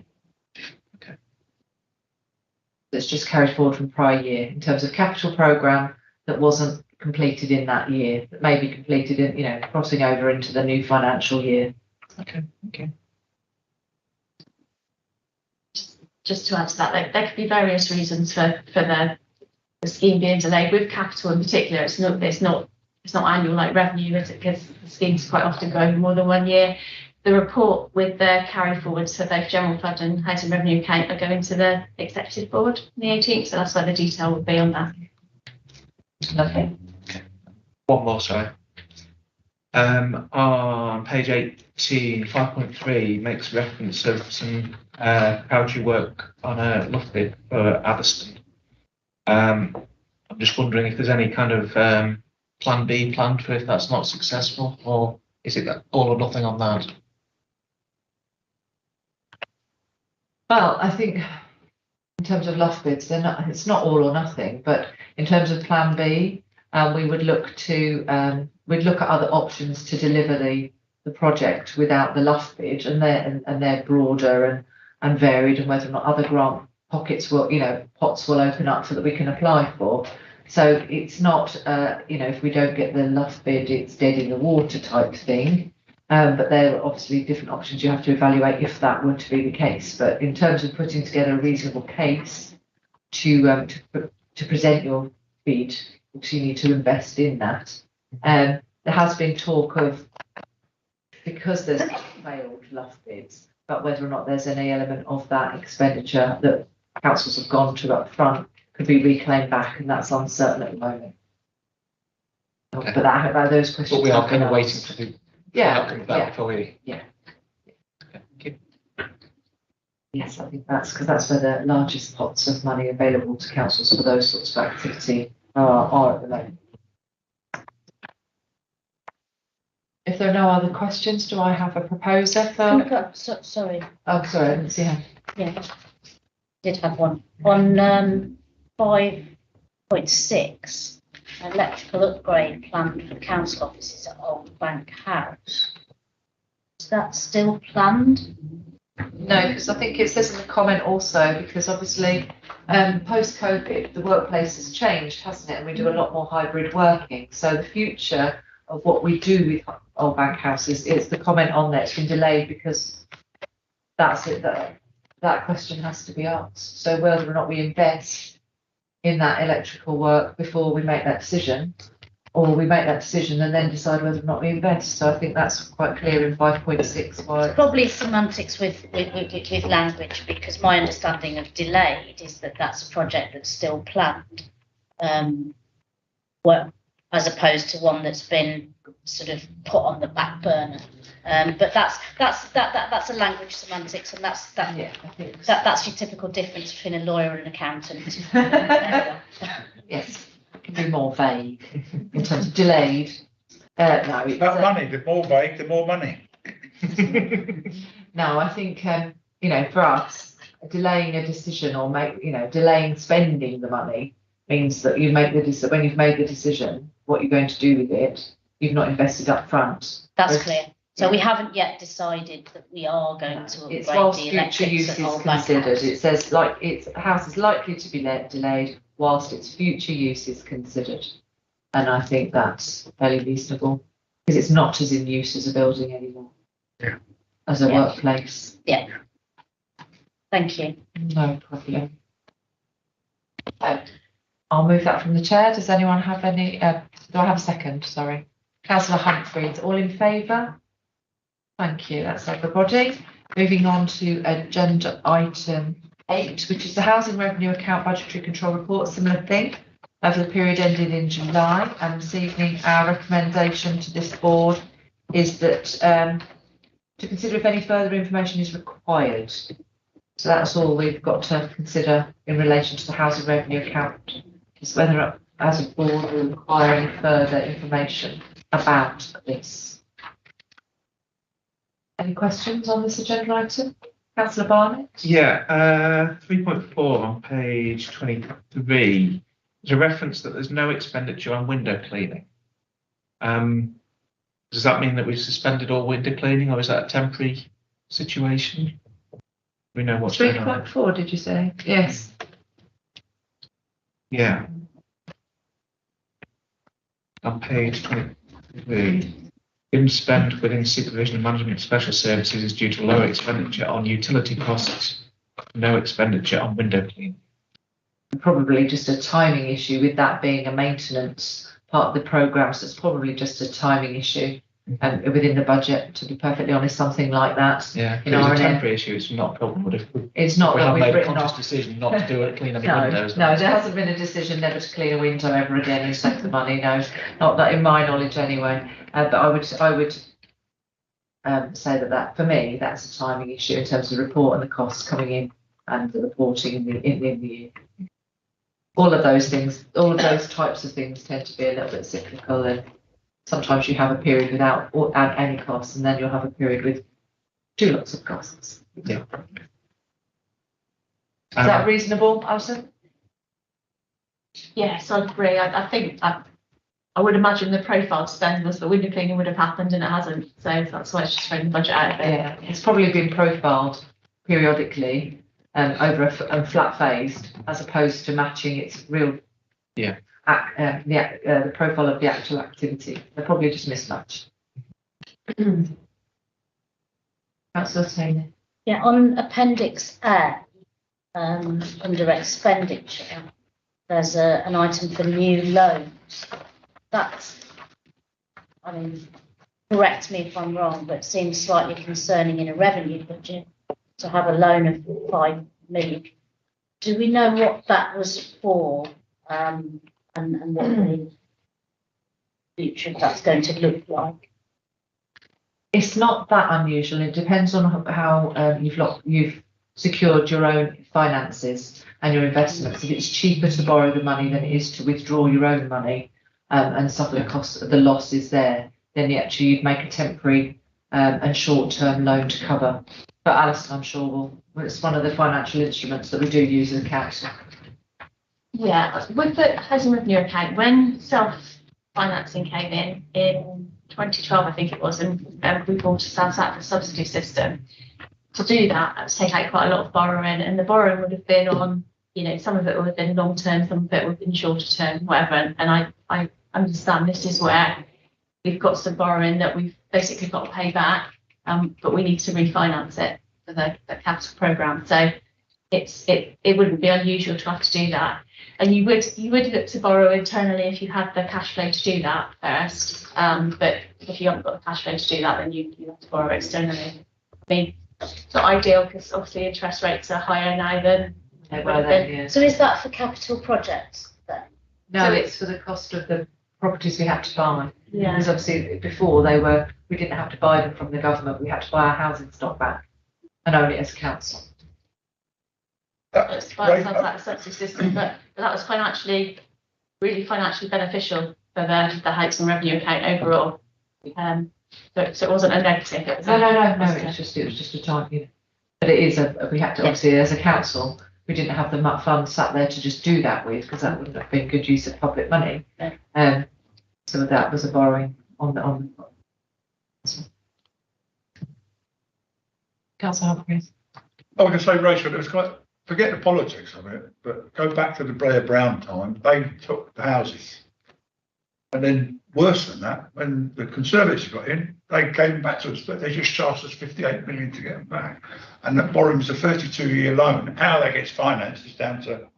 Okay. That's just carried forward from prior year in terms of capital programme that wasn't completed in that year, that may be completed in, crossing over into the new financial year. Okay. Just to add to that, there could be various reasons for the scheme being delayed. With capital in particular, it's not annual like revenue, is it? Because the schemes quite often go over more than 1 year. The report with the carry forwards for both general fund and housing revenue account are going to the executive board on the 18th, so that's where the detail will be on that. Lovely. One more, sorry. On page 18, 5.3 makes reference of some preparatory work on a Loughbid for Atherstone. I'm just wondering if there's any kind of plan B planned for if that's not successful, or is it all or nothing on that? Well, I think in terms of Loughbids, it's not all or nothing, but in terms of plan B, we would look to we'd look at other options to deliver the project without the Loughbid, and they're broader and varied, and whether or not other grant pots will open up so that we can apply for. So it's not if we don't get the Loughbid, it's dead in the water type thing. But there are obviously different options you have to evaluate if that were to be the case. But in terms of putting together a reasonable case to present your bid, you need to invest in that. There has been talk of, because there's failed Loughbids, but whether or not there's any element of that expenditure that councils have gone to up front could be reclaimed back, and that's uncertain at the moment. Okay. But those questions. But we are kind of been waiting asked. for the Yeah, outcome of that before we. Yeah. Okay, thank you. Yes, I think that's because that's where the largest pots of money available to councils for those sorts of activity are at the moment. If there are no other questions, do I have a proposer for? Sorry. Oh, sorry, I didn't see her. Yeah, did have one. On 5.6, electrical upgrade planned for council offices at Old Bank House. Is that still planned? No, because I think it says in the comment also, because obviously post-COVID, the workplace has changed, hasn't it? And we do a lot more hybrid working. So the future of what we do with Old Bank House is the comment on there. It's been delayed because that's it. That question has to be asked. So whether or not we invest in that electrical work before we make that decision, or we make that decision and then decide whether or not we invest. So I think that's quite clear in 5.6. Why Probably semantics with language, because my understanding of delayed is that that's a project that's still planned, as opposed to one that's been sort of put on the back burner. But that's a language semantics, and that's yeah, I think so. that's your typical difference between a lawyer and an accountant. Yes. can be more vague in terms of delayed. No, it's, That money, the more vague, the more money. no, I think, for us, delaying a decision or delaying spending the money means that you make when you've made the decision, what you're going to do with it, you've not invested up front. That's clear. So we haven't yet decided that we are going to upgrade It's whilst the future electrics use at is Old Bank considered. House. It says a house is likely to be delayed whilst its future use is considered. And I think that's fairly reasonable because it's not as in use as a building anymore. Yeah. As a workplace. Yeah. Thank you. No problem. I'll move that from the chair. Does anyone have any, do I have a second? Sorry. Councillor Humphreys, all in favour? Thank you, that's everybody. Moving on to agenda item 8, which is the Housing Revenue Account Budgetary Control Report, similar thing, over the period ended in July. And this evening, our recommendation to this board is that to consider if any further information is required. So that's all we've got to consider in relation to the Housing Revenue Account, is whether as a board we require any further information about this. Any questions on this agenda item? Councillor Barnett? Yeah, 3.4 on page 23. There's a reference that there's no expenditure on window cleaning. Does that mean that we've suspended all window cleaning, or is that a temporary situation? We know what's going on. 3.4, did you say? Yes. Yeah. On page 23. Spend within supervision and management special services is due to lower expenditure on utility costs, no expenditure on window cleaning. Probably just a timing issue with that being a maintenance part of the programme, so it's probably just a timing issue within the budget, to be perfectly honest, something like that. Yeah, it's a temporary issue, it's not a problem, but if it's not we that have we've made a written conscious off. decision not to do it, clean any No, windows. no, there hasn't been a decision never to clean a window ever again and save the money. No, not that in my knowledge anyway. But I would say that for me, that's a timing issue in terms of the report and the costs coming in and the reporting in the year. All of those things, all of those types of things tend to be a little bit cyclical, and sometimes you have a period without any costs, and then you'll have a period with two lots of costs. Yeah. Is that reasonable, Alison? Yes, I agree. I think I would imagine the profile spend was the window cleaning would have happened and it hasn't. So that's why it's just throwing the budget out of it. Yeah, it's probably been profiled periodically over a flat phased, as opposed to matching its real the profile of the actual activity. They're probably just mismatched. Councillor Taylor. Yeah, on Appendix A, under expenditure, there's an item for new loans. That's, correct me if I'm wrong, but it seems slightly concerning in a revenue budget to have a loan of 5 million. Do we know what that was for, and what the future of that's going to look like? It's not that unusual. It depends on how you've secured your own finances and your investments. If it's cheaper to borrow the money than it is to withdraw your own money and suffer the cost of the losses there, then you'd make a temporary and short-term loan to cover. But Alison, I'm sure it's one of the financial instruments that we do use as a council. Yeah, with the housing revenue account, when self-financing came in 2012, I think it was, and we bought ourselves out of the subsidy system. To do that, I had to take out quite a lot of borrowing, and the borrowing would have been on, some of it would have been long term, some of it would have been shorter term, whatever. And I understand this is where we've got some borrowing that we've basically got to pay back, but we need to refinance it for the capital programme. So it wouldn't be unusual to have to do that. And you would look to borrow internally if you had the cash flow to do that first. But if you haven't got the cash flow to do that, then you have to borrow externally. It's not ideal because obviously interest rates are higher now than they would have been. Yeah. So is that for capital projects then? No, So it's for the cost of the properties we had to buy. Yeah. Because obviously before we didn't have to buy them from the government. We had to buy our housing stock back and own it as council. Sounds like a subsidy system, but that was financially really financially beneficial for the Hopes and Revenue account overall. So it wasn't a negative. It was No, it was just a time, but it is we had to, obviously, as a council, we didn't have the funds sat there to just do that with, because that wouldn't have been good use of public money. So that was a borrowing on. Councillor Humphreys. I was going to say, Rachel, it was forget the politics of it, but go back to the Blair Brown time. They took the houses, and then worse than that, when the Conservatives got in, they came back to us, but they just charged us 58 million to get them back, and that borrowing's a 32-year loan. How that gets financed is down to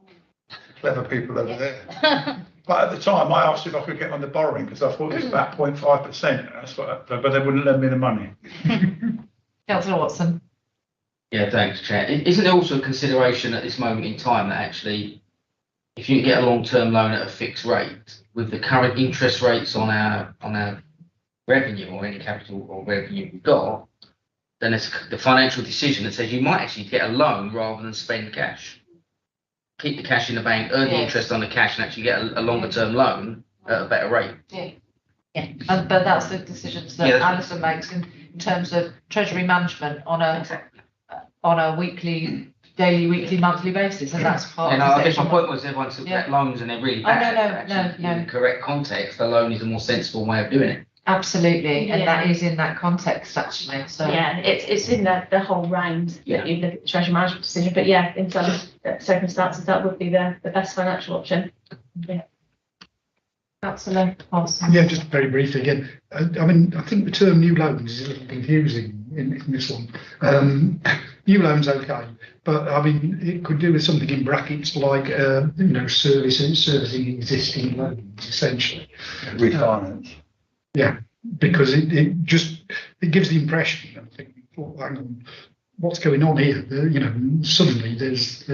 clever people over there. But at the time, I asked if I could get on the borrowing because I thought it was about 0.5%. That's what, but they wouldn't lend me the money. Councillor Watson. Yeah, thanks, Chair. Isn't there also a consideration at this moment in time that actually, if you get a long-term loan at a fixed rate, with the current interest rates on our revenue or any capital or revenue we've got, then it's the financial decision that says you might actually get a loan rather than spend cash. Keep the cash in the bank, earn the interest on the cash, and actually get a longer-term loan at a better rate. But that's the decisions that Alison makes in terms of treasury management on a daily, weekly, monthly basis, and that's part. And I guess my point was everyone's looking at loans and they're really bad. No. In the correct context, the loan is a more sensible way of doing it. Absolutely, and that is in that context actually. So it's in the whole round that you look at the treasury management decision. But in some circumstances, that would be the best financial option. Absolutely. Awesome. Yeah, just very briefly again. I mean, I think the term new loans is a little confusing in this one. New loans, okay, but I mean, it could do with something in brackets like servicing existing loans, essentially. Refinance. Because it gives the impression, I think, hang on, what's going on here? Suddenly there's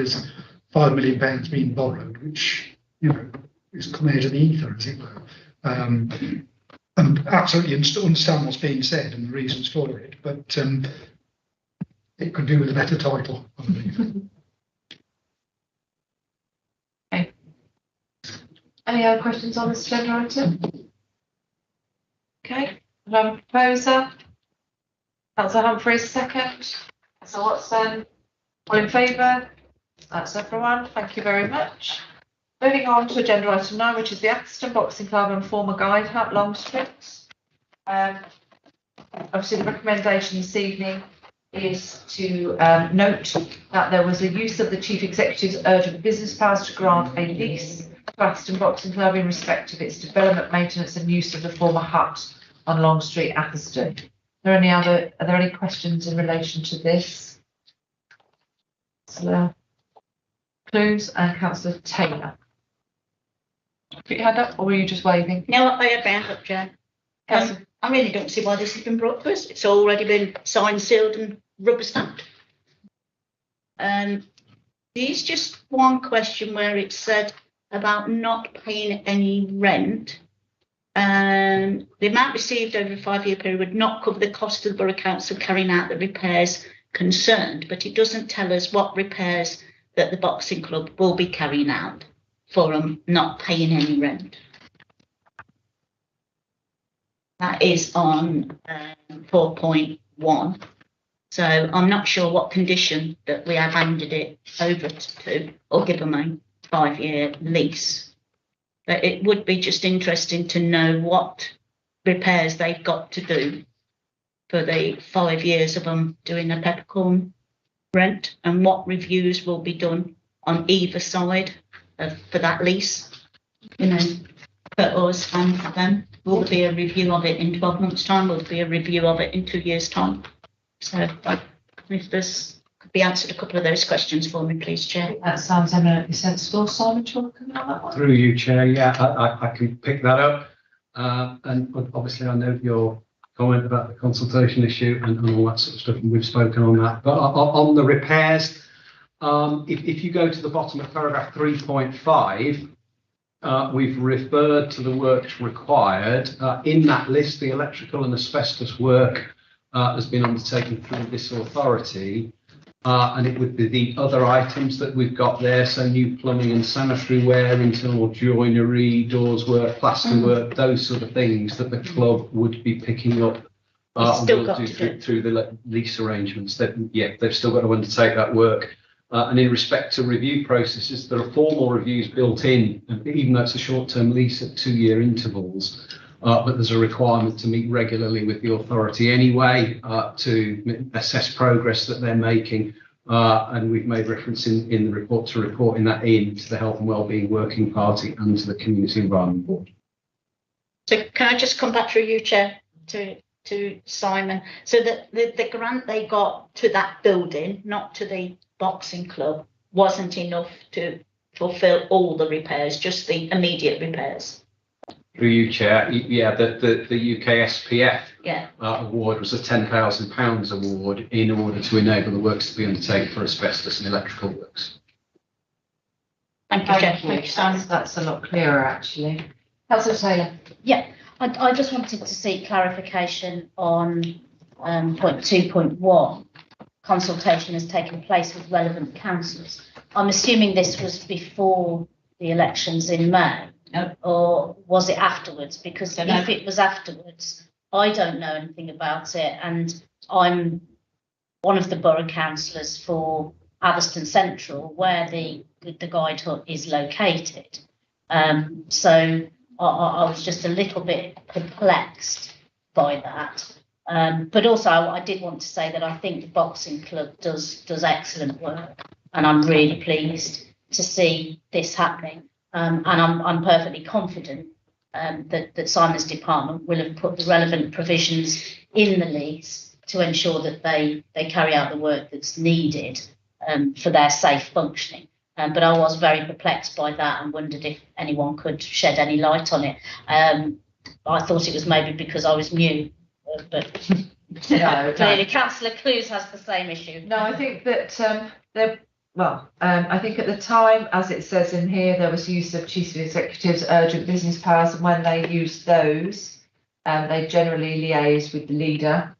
£5 million being borrowed, which is coming out of the ether, as it were. And absolutely understand what's being said and the reasons for it, but it could do with a better title, I believe. Okay. Any other questions on this agenda item? Okay, proposer. Councillor Humphreys, second. Councillor Watson, all in favour? That's everyone. Thank you very much. Moving on to agenda item 9, which is the Atherstone Boxing Club and former guide hut, Longstreet. Obviously, the recommendation this evening is to note that there was a use of the Chief Executive's urgent business powers to grant a lease to Atherstone Boxing Club in respect of its development, maintenance and use of the former hut on Long Street, Atherstone. Are there any questions in relation to this? Councillor Clues and Councillor Taylor. Put your hand up, or were you just waving? No, I had my hand up, Chair. I really don't see why this has been brought to us. It's already been signed, sealed and rubber stamped. There's just one question where it said about not paying any rent. The amount received over a 5-year period would not cover the cost of the Borough Council carrying out the repairs concerned, but it doesn't tell us what repairs that the boxing club will be carrying out for them not paying any rent. That is on 4.1. So I'm not sure what condition that we have handed it over to or give them a 5-year lease. But it would be just interesting to know what repairs they've got to do for the 5 years of them doing a peppercorn rent, and what reviews will be done on either side for that lease. For us and for them. Will there be a review of it in 12 months' time? Will there be a review of it in 2 years' time? So if this could be answered a couple of those questions for me, please, Chair. That sounds eminently sensible. Simon, do you want to come on that one? Through you, Chair, I can pick that up. And obviously I know your comment about the consultation issue and all that sort of stuff, and we've spoken on that. But on the repairs, if you go to the bottom of paragraph 3.5, we've referred to the works required. In that list, the electrical and asbestos work has been undertaken through this authority. And it would be the other items that we've got there, so new plumbing and sanitary ware, internal joinery, doors work, plaster work, those sort of things that the club would be picking up. Still will got do to do. through the lease arrangements. They've still got to undertake that work. And in respect to review processes, there are formal reviews built in, even though it's a short-term lease at 2-year intervals. But there's a requirement to meet regularly with the authority anyway to assess progress that they're making. And we've made reference in the report to reporting that in to the Health and Wellbeing Working Party and to the Community Environment Board. So can I just come back through you, Chair, to Simon? So the grant they got to that building, not to the boxing club, wasn't enough to fulfil all the repairs, just the immediate repairs. Through you, Chair, the UK SPF award was a £10,000 award in order to enable the works to be undertaken for asbestos and electrical works. Thank you, Chair. Thank you, Simon. That's a lot clearer, actually. Councillor Taylor. Yeah, I just wanted to seek clarification on point 2.1. Consultation has taken place with relevant councillors. I'm assuming this was before the elections in May. Or was it afterwards? Because if it was afterwards, I don't know anything about it, and I'm one of the borough councillors for Atherstone Central, where the guide hut is located. So I was just a little bit perplexed by that. But also, I did want to say that I think the boxing club does excellent work, and I'm really pleased to see this happening. And I'm perfectly confident that Simon's department will have put the relevant provisions in the lease to ensure that they carry out the work that's needed for their safe functioning. But I was very perplexed by that and wondered if anyone could shed any light on it. I thought it was maybe because I was new, but clearly Councillor Clues has the same issue. No, I think that I think at the time, as it says in here, there was use of chief executives' urgent business powers, and when they used those, they generally liaised with the leader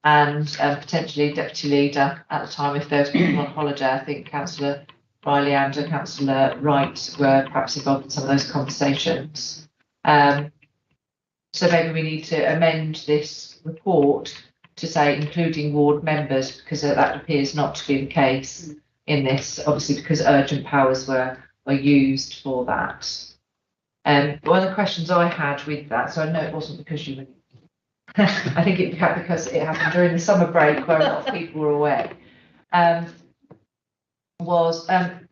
and potentially deputy leader at the time if there was people on holiday. I think Councillor Riley and Councillor Wright were perhaps involved in some of those conversations. So maybe we need to amend this report to say including ward members, because that appears not to be the case in this, obviously because urgent powers were used for that. One of the questions I had with that, so I know it wasn't because you were, I think it happened because it happened during the summer break where a lot of people were away, was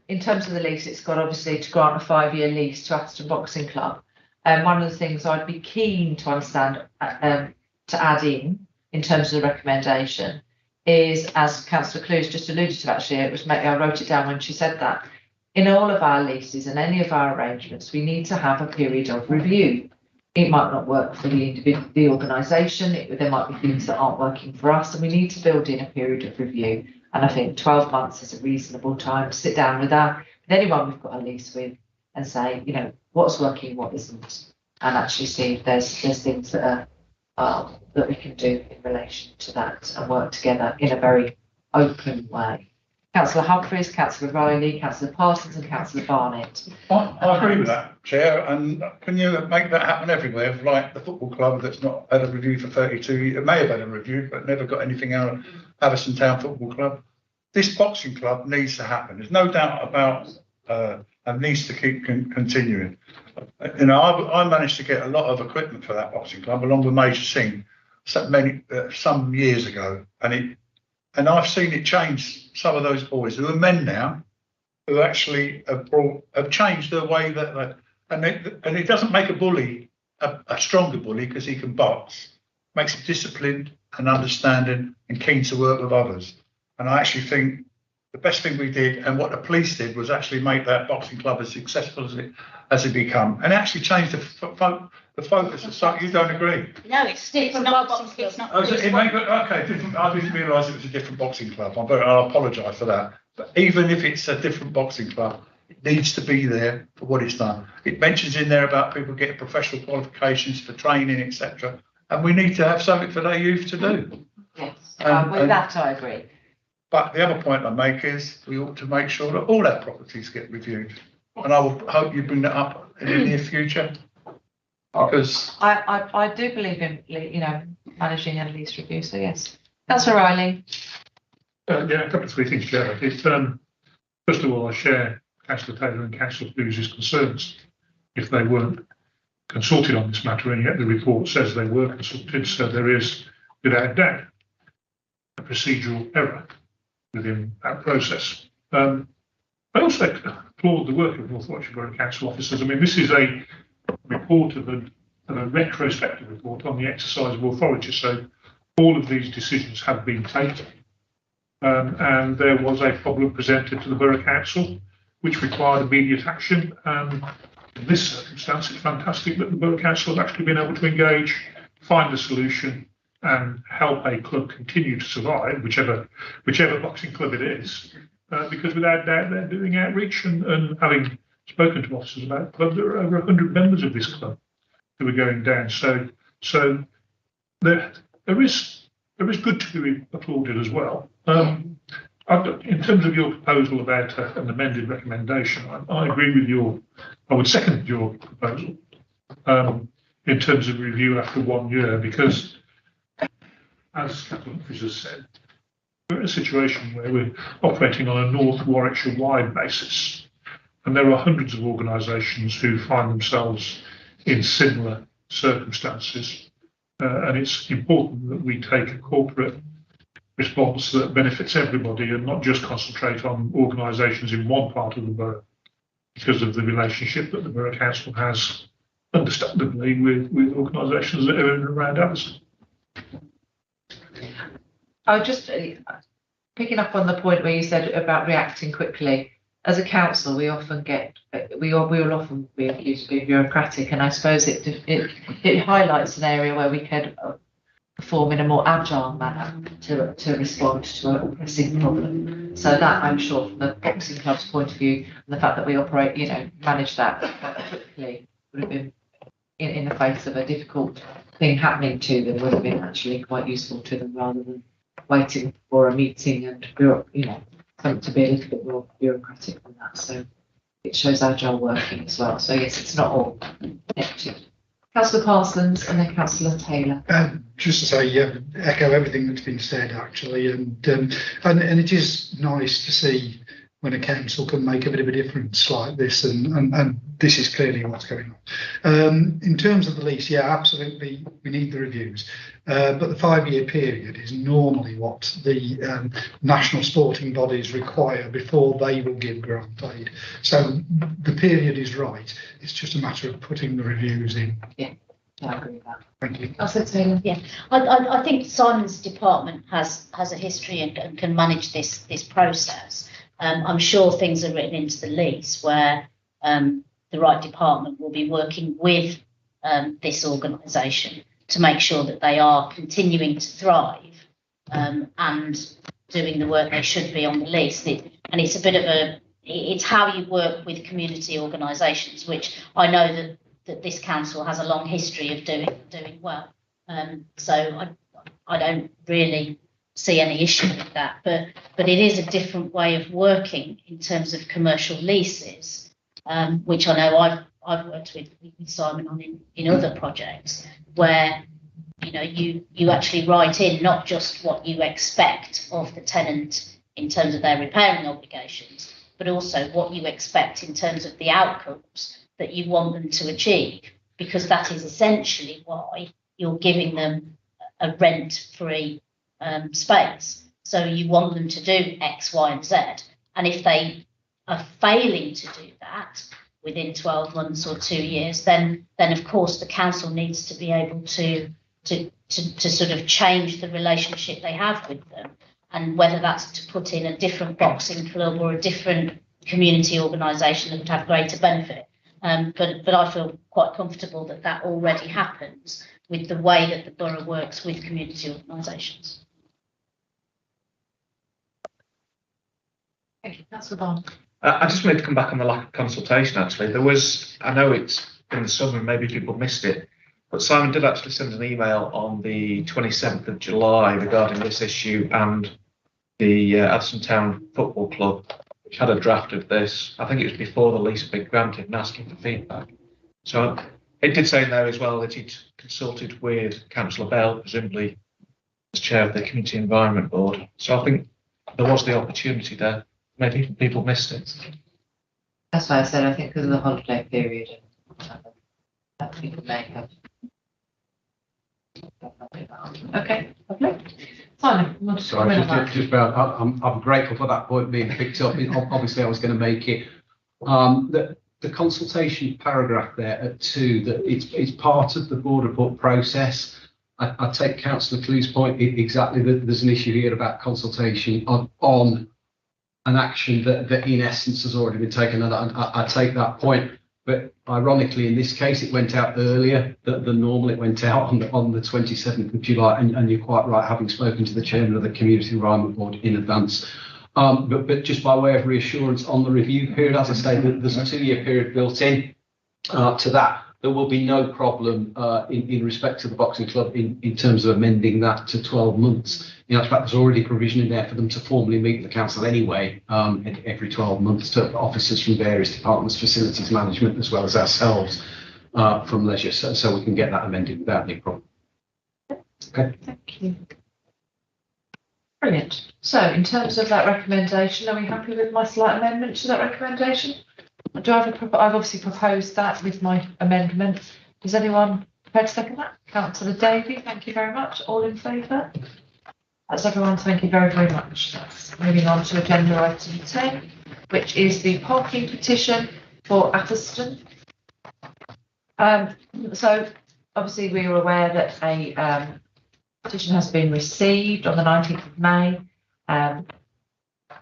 in terms of the lease, it's got obviously to grant a 5-year lease to Atherstone Boxing Club. One of the things I'd be keen to understand, to add in terms of the recommendation, is, as Councillor Clues just alluded to, actually, it was maybe I wrote it down when she said that, in all of our leases and any of our arrangements, we need to have a period of review. It might not work for the organisation, there might be things that aren't working for us, and we need to build in a period of review. And I think 12 months is a reasonable time to sit down with anyone we've got a lease with and say, you know, what's working, what isn't, and actually see if there's things that are that we can do in relation to that and work together in a very open way. Councillor Humphreys, Councillor Riley, Councillor Parsons and Councillor Barnett. I agree with that, Chair, and can you make that happen everywhere? Like the football club that's not had a review for 32 years, it may have had a review but never got anything out of Atherstone Town Football Club. This boxing club needs to happen. There's no doubt about and needs to keep continuing. You know, I managed to get a lot of equipment for that boxing club along with Major Singh some years ago, and I've seen it change some of those boys who are men now, who actually have changed the way that and it doesn't make a bully a stronger bully because he can box. Makes him disciplined and understanding and keen to work with others. And I actually think the best thing we did and what the police did was actually make that boxing club as successful as it become, and actually change the focus of something. You don't agree? No, it's not boxing. It's not. Okay, different. I didn't realise it was a different boxing club. I apologise for that. But even if it's a different boxing club, it needs to be there for what it's done. It mentions in there about people getting professional qualifications for training, etc. And we need to have something for their youth to do. Yes, with that I agree. But the other point I make is we ought to make sure that all our properties get reviewed. And I will hope you bring that up in the near future. Because I do believe in, managing a lease review, so yes. Councillor Riley. Yeah, a couple of 3 things, Chair. First of all, I share Councillor Taylor and Councillor Blues' concerns if they weren't consulted on this matter, and yet the report says they were consulted, so there is, without doubt, a procedural error within that process. I also applaud the work of North Warwickshire Borough Council officers. I mean, this is a report of a retrospective report on the exercise of authority, so all of these decisions have been taken. And there was a problem presented to the Borough Council which required immediate action. In this circumstance, it's fantastic that the Borough Council has actually been able to engage, find a solution and help a club continue to survive, whichever boxing club it is, because without doubt they're doing outreach and having spoken to officers about the club, there are over 100 members of this club who are going down. So there is good to be applauded as well. In terms of your proposal about an amended recommendation, I agree with I would second your proposal in terms of review after 1 year, because as Councillor Humphries has said, we're in a situation where we're operating on a North Warwickshire wide basis, and there are hundreds of organisations who find themselves in similar circumstances, and it's important that we take a corporate response that benefits everybody and not just concentrate on organisations in one part of the borough, because of the relationship that the Borough Council has, understandably, with organisations that are in and around us. I was just picking up on the point where you said about reacting quickly. As a council, we often will often be accused of being bureaucratic, and I suppose it highlights an area where we could perform in a more agile manner to respond to a pressing problem. So that, I'm sure, from the boxing club's point of view, and the fact that we operate, manage that quickly, would have been in the face of a difficult thing happening to them, would have been actually quite useful to them, rather than waiting for a meeting and something to be a little bit more bureaucratic on that. So it shows agile working as well. So yes, it's not all negative. Councillor Parsons and then Councillor Taylor. Just to say, echo everything that's been said actually, and it is nice to see when a council can make a bit of a difference like this, and this is clearly what's going on. In terms of the lease, yeah, absolutely, we need the reviews, but the 5-year period is normally what the national sporting bodies require before they will give grant aid. So the period is right. It's just a matter of putting the reviews in. Yeah, I agree with that. Thank you. Councillor Taylor. Yeah, I think Simon's department has a history and can manage this process. I'm sure things are written into the lease where the right department will be working with this organisation to make sure that they are continuing to thrive and doing the work they should be on the lease. And it's a bit of it's how you work with community organisations, which I know that this council has a long history of doing well. So I don't really see any issue with that, but it is a different way of working in terms of commercial leases, which I know I've worked with Simon on in other projects, where you actually write in not just what you expect of the tenant in terms of their repairing obligations, but also what you expect in terms of the outcomes that you want them to achieve, because that is essentially why you're giving them a rent-free space. So you want them to do X, Y, and Z. And if they are failing to do that within 12 months or 2 years, then of course the council needs to be able to sort of change the relationship they have with them. And whether that's to put in a different boxing club or a different community organisation that would have greater benefit. But I feel quite comfortable that already happens with the way that the borough works with community organisations. Thank you. Councillor Bond. I just wanted to come back on the lack of consultation, actually. I know it's in the summer and maybe people missed it, but Simon did actually send an email on the 27th of July regarding this issue and the Addison Town Football Club, which had a draft of this. I think it was before the lease had been granted, and asking for feedback. So it did say in there as well that he'd consulted with Councillor Bell, presumably as chair of the Community Environment Board. So I think there was the opportunity there. Maybe people missed it. That's why I said I think because of the holiday period, that people may have. Okay, lovely. Simon, you want to Sorry, comment on that? just about, I'm grateful for that point being picked up. Obviously, I was going to make it. The consultation paragraph there at 2, that it's part of the board report process. I take Councillor Clue's point exactly that there's an issue here about consultation on an action that in essence has already been taken, and I take that point. But ironically, in this case, it went out earlier than normal. It went out on the 27th of July, and you're quite right, having spoken to the chairman of the Community Environment Board in advance. But just by way of reassurance on the review period, as I say, there's a 2-year period built in to that. There will be no problem in respect to the boxing club in terms of amending that to 12 months. In fact, there's already provision in there for them to formally meet the council anyway, every 12 months, to officers from various departments, facilities management, as well as ourselves from leisure. So we can get that amended without any problem. Okay. Thank you. Brilliant. So in terms of that recommendation, are we happy with my slight amendment to that recommendation? Do I have I've obviously proposed that with my amendment. Is anyone prepared to second that? Councillor Davey, thank you very much. All in favour? That's everyone. Thank you very, very much. That's moving on to agenda item 10, which is the parking petition for Atherstone. So obviously we are aware that a petition has been received on the 19th of May.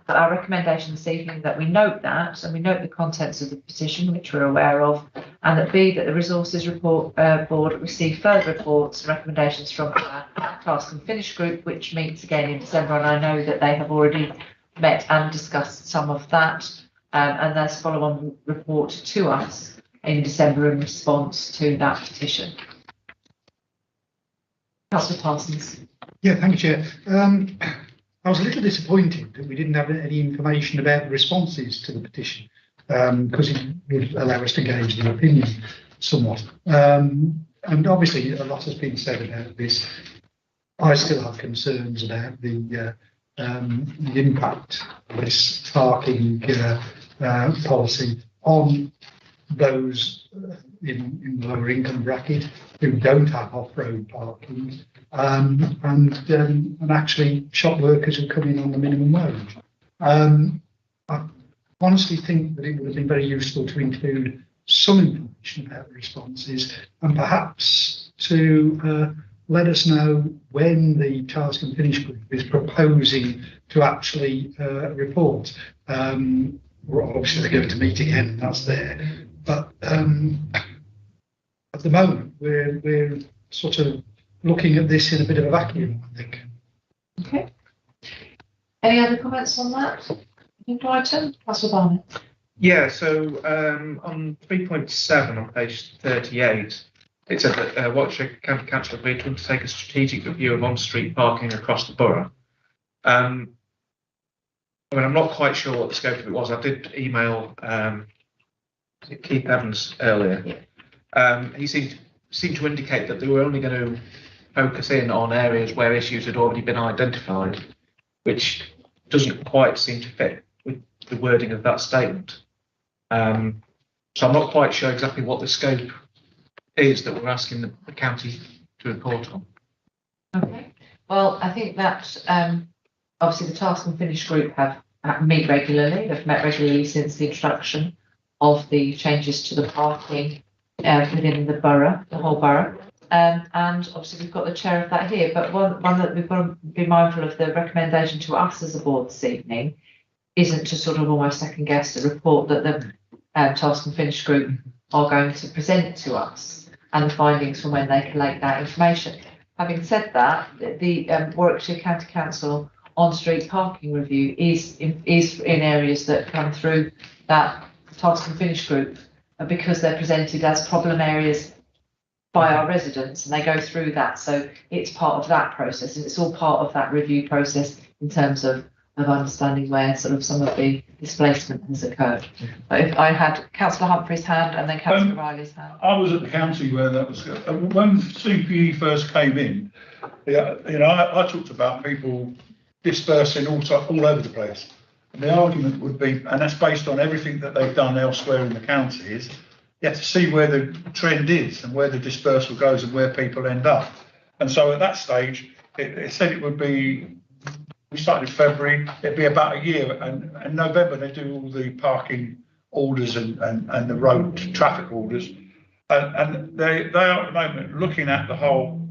But our recommendation this evening that we note that, and we note the contents of the petition, which we're aware of, and that B, that the Resources Report Board receive further reports and recommendations from our Task and Finish group, which meets again in December, and I know that they have already met and discussed some of that, and there's follow-on report to us in December in response to that petition. Councillor Parsons. Yeah, thank you, Chair. I was a little disappointed that we didn't have any information about the responses to the petition, because it would allow us to gauge the opinion somewhat. And obviously a lot has been said about this. I still have concerns about the impact of this parking policy on those in the lower income bracket who don't have off-road parking, and actually shop workers who come in on the minimum wage. I honestly think that it would have been very useful to include some information about the responses, and perhaps to let us know when the Task and Finish group is proposing to actually report. Well, obviously they're going to meet again, and that's there. But at the moment, we're sort of looking at this in a bit of a vacuum, I think. Okay. Any other comments on that? Item, Councillor Barnett. Yeah, so on 3.7 on page 38, it said that Warwickshire County Council agreed to undertake a strategic review of on-street parking across the borough. I mean, I'm not quite sure what the scope of it was. I did email Keith Evans earlier. He seemed to indicate that they were only going to focus in on areas where issues had already been identified, which doesn't quite seem to fit with the wording of that statement. So I'm not quite sure exactly what the scope is that we're asking the county to report on. Okay. Well, I think that obviously the Task and Finish group have meet regularly. They've met regularly since the introduction of the changes to the parking within the borough, the whole borough. And obviously we've got the chair of that here, but one that we've got to be mindful of, the recommendation to us as a board this evening isn't to sort of almost second guess the report that the Task and Finish group are going to present to us and the findings from when they collect that information. Having said that, the Warwickshire County Council on-street parking review is in areas that come through that Task and Finish group, because they're presented as problem areas by our residents, and they go through that. So it's part of that process, and it's all part of that review process in terms of of understanding where sort of some of the displacement has occurred. But if I had Councillor Humphrey's hand and then Councillor Riley's hand. I was at the county where that was, when CPE first came in, yeah, you know, I talked about people dispersing all over the place. And the argument would be, and that's based on everything that they've done elsewhere in the county, is you have to see where the trend is and where the dispersal goes and where people end up. And so at that stage, it said it would be, we started in February, it'd be about a year, and in November they do all the parking orders and the road traffic orders. And they are at the moment looking at the whole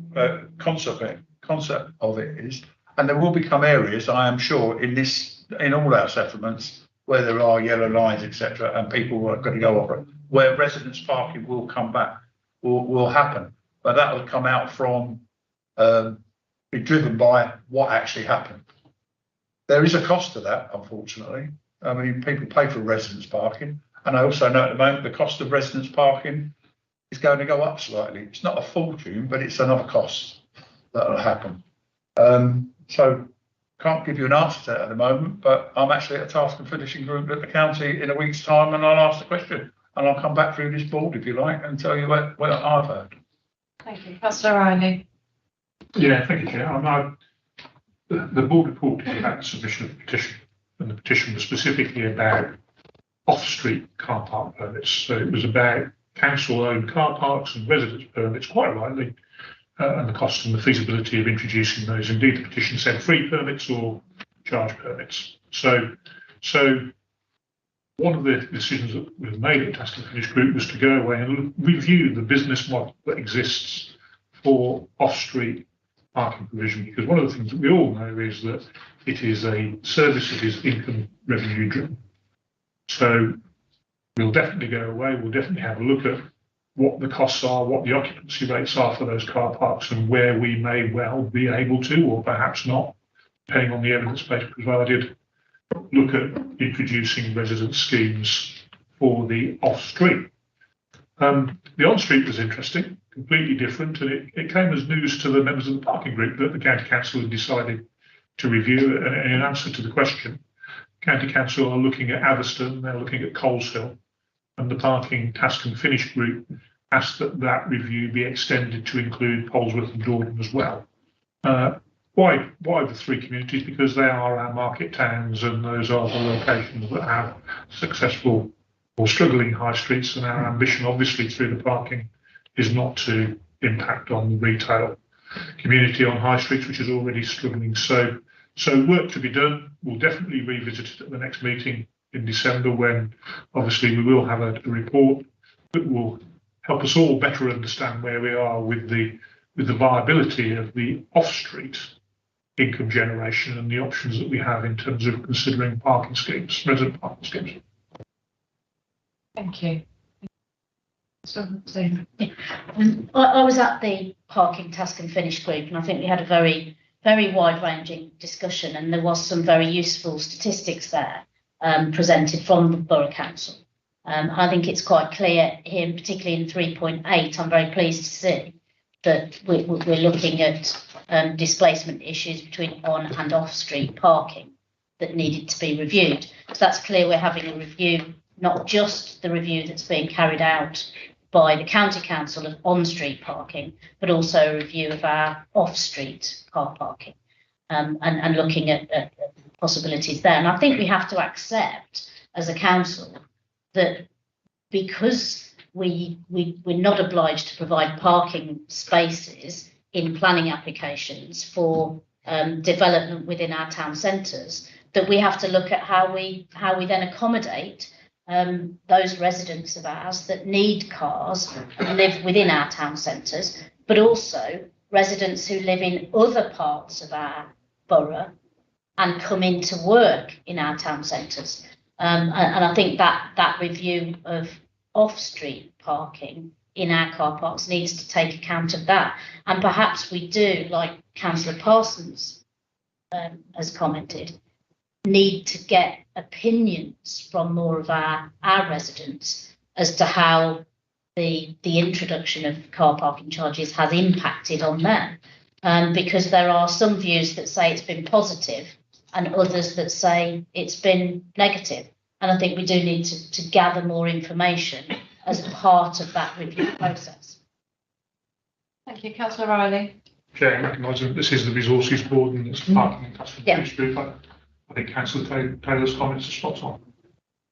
concept of it is, and there will become areas, I am sure, in all our settlements where there are yellow lines, etc., and people are going to go off it, where residents parking will come back, will happen. But that will come out from, be driven by what actually happened. There is a cost to that, unfortunately. I mean, people pay for residents parking. And I also know at the moment the cost of residents parking is going to go up slightly. It's not a fortune, but it's another cost that will happen. So can't give you an answer to that at the moment, but I'm actually at a task and finishing group at the county in a week's time, and I'll ask the question and I'll come back through this board if you like and tell you what I've heard. Thank you. Councillor Riley. Yeah, thank you, Chair. The board report is about the submission of the petition, and the petition was specifically about off-street car park permits. So it was about council-owned car parks and residence permits, quite rightly, and the cost and the feasibility of introducing those. Indeed, the petition said free permits or charge permits. So one of the decisions that was made at Task and Finish Group was to go away and review the business model that exists for off-street parking provision, because one of the things that we all know is that it is a service that is income revenue driven. So we'll definitely go away, we'll definitely have a look at what the costs are, what the occupancy rates are for those car parks, and where we may well be able to, or perhaps not, depending on the evidence base provided, look at introducing residence schemes for the off-street. The on-street was interesting, completely different, and it came as news to the members of the parking group that the County Council had decided to review. And in answer to the question, County Council are looking at Atherstone, they're looking at Coleshill, and the Parking Task and Finish Group asked that that review be extended to include Polesworth and Dordon as well. Why the three communities? Because they are our market towns, and those are the locations that have successful or struggling high streets, and our ambition obviously through the parking is not to impact on the retail community on high streets, which is already struggling. So work to be done. We'll definitely revisit it at the next meeting in December, when obviously we will have a report that will help us all better understand where we are with the viability of the off-street income generation and the options that we have in terms of considering parking schemes, resident parking schemes. Thank you. I was at the Parking Task and Finish Group, and I think we had a very wide-ranging discussion, and there was some very useful statistics there presented from the Borough Council. I think it's quite clear here, particularly in 3.8, I'm very pleased to see that we're looking at displacement issues between on and off-street parking that needed to be reviewed. So that's clear we're having a review, not just the review that's being carried out by the County Council of on-street parking, but also a review of our off-street car parking, and looking at possibilities there. And I think we have to accept as a council that because we're not obliged to provide parking spaces in planning applications for development within our town centres, that we have to look at how we then accommodate those residents of ours that need cars and live within our town centres, but also residents who live in other parts of our borough and come into work in our town centres. And I think that review of off-street parking in our car parks needs to take account of that. And perhaps we do, like Councillor Parsons has commented, need to get opinions from more of our residents as to how the introduction of car parking charges has impacted on them. Because there are some views that say it's been positive and others that say it's been negative. And I think we do need to gather more information as part of that review process. Thank you, Councillor Riley. Chair, recognising that this is the Resources Board and it's parking and customer Yeah. group, I think Councillor Taylor's comments are spot on.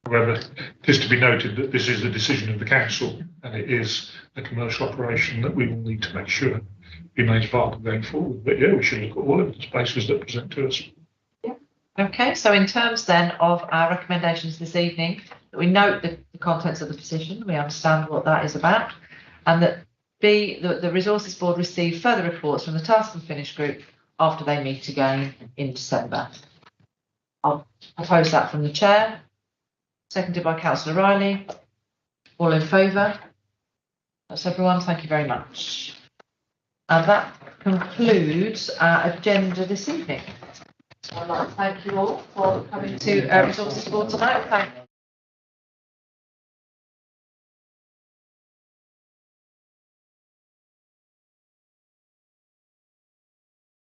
However, it is to be noted that this is a decision of the council and it is a commercial operation that we will need to make sure remains viable going forward. But yeah, we should look at all of the spaces that present to us. Okay, so in terms then of our recommendations this evening, we note the contents of the petition, we understand what that is about, and that B, the Resources Board receive further reports from the Task and Finish group after they meet again in December. I'll propose that from the chair, seconded by Councillor Riley. All in favour? That's everyone, thank you very much. And that concludes our agenda this evening. So I'd like to thank you all for coming to Resources Board tonight. Thank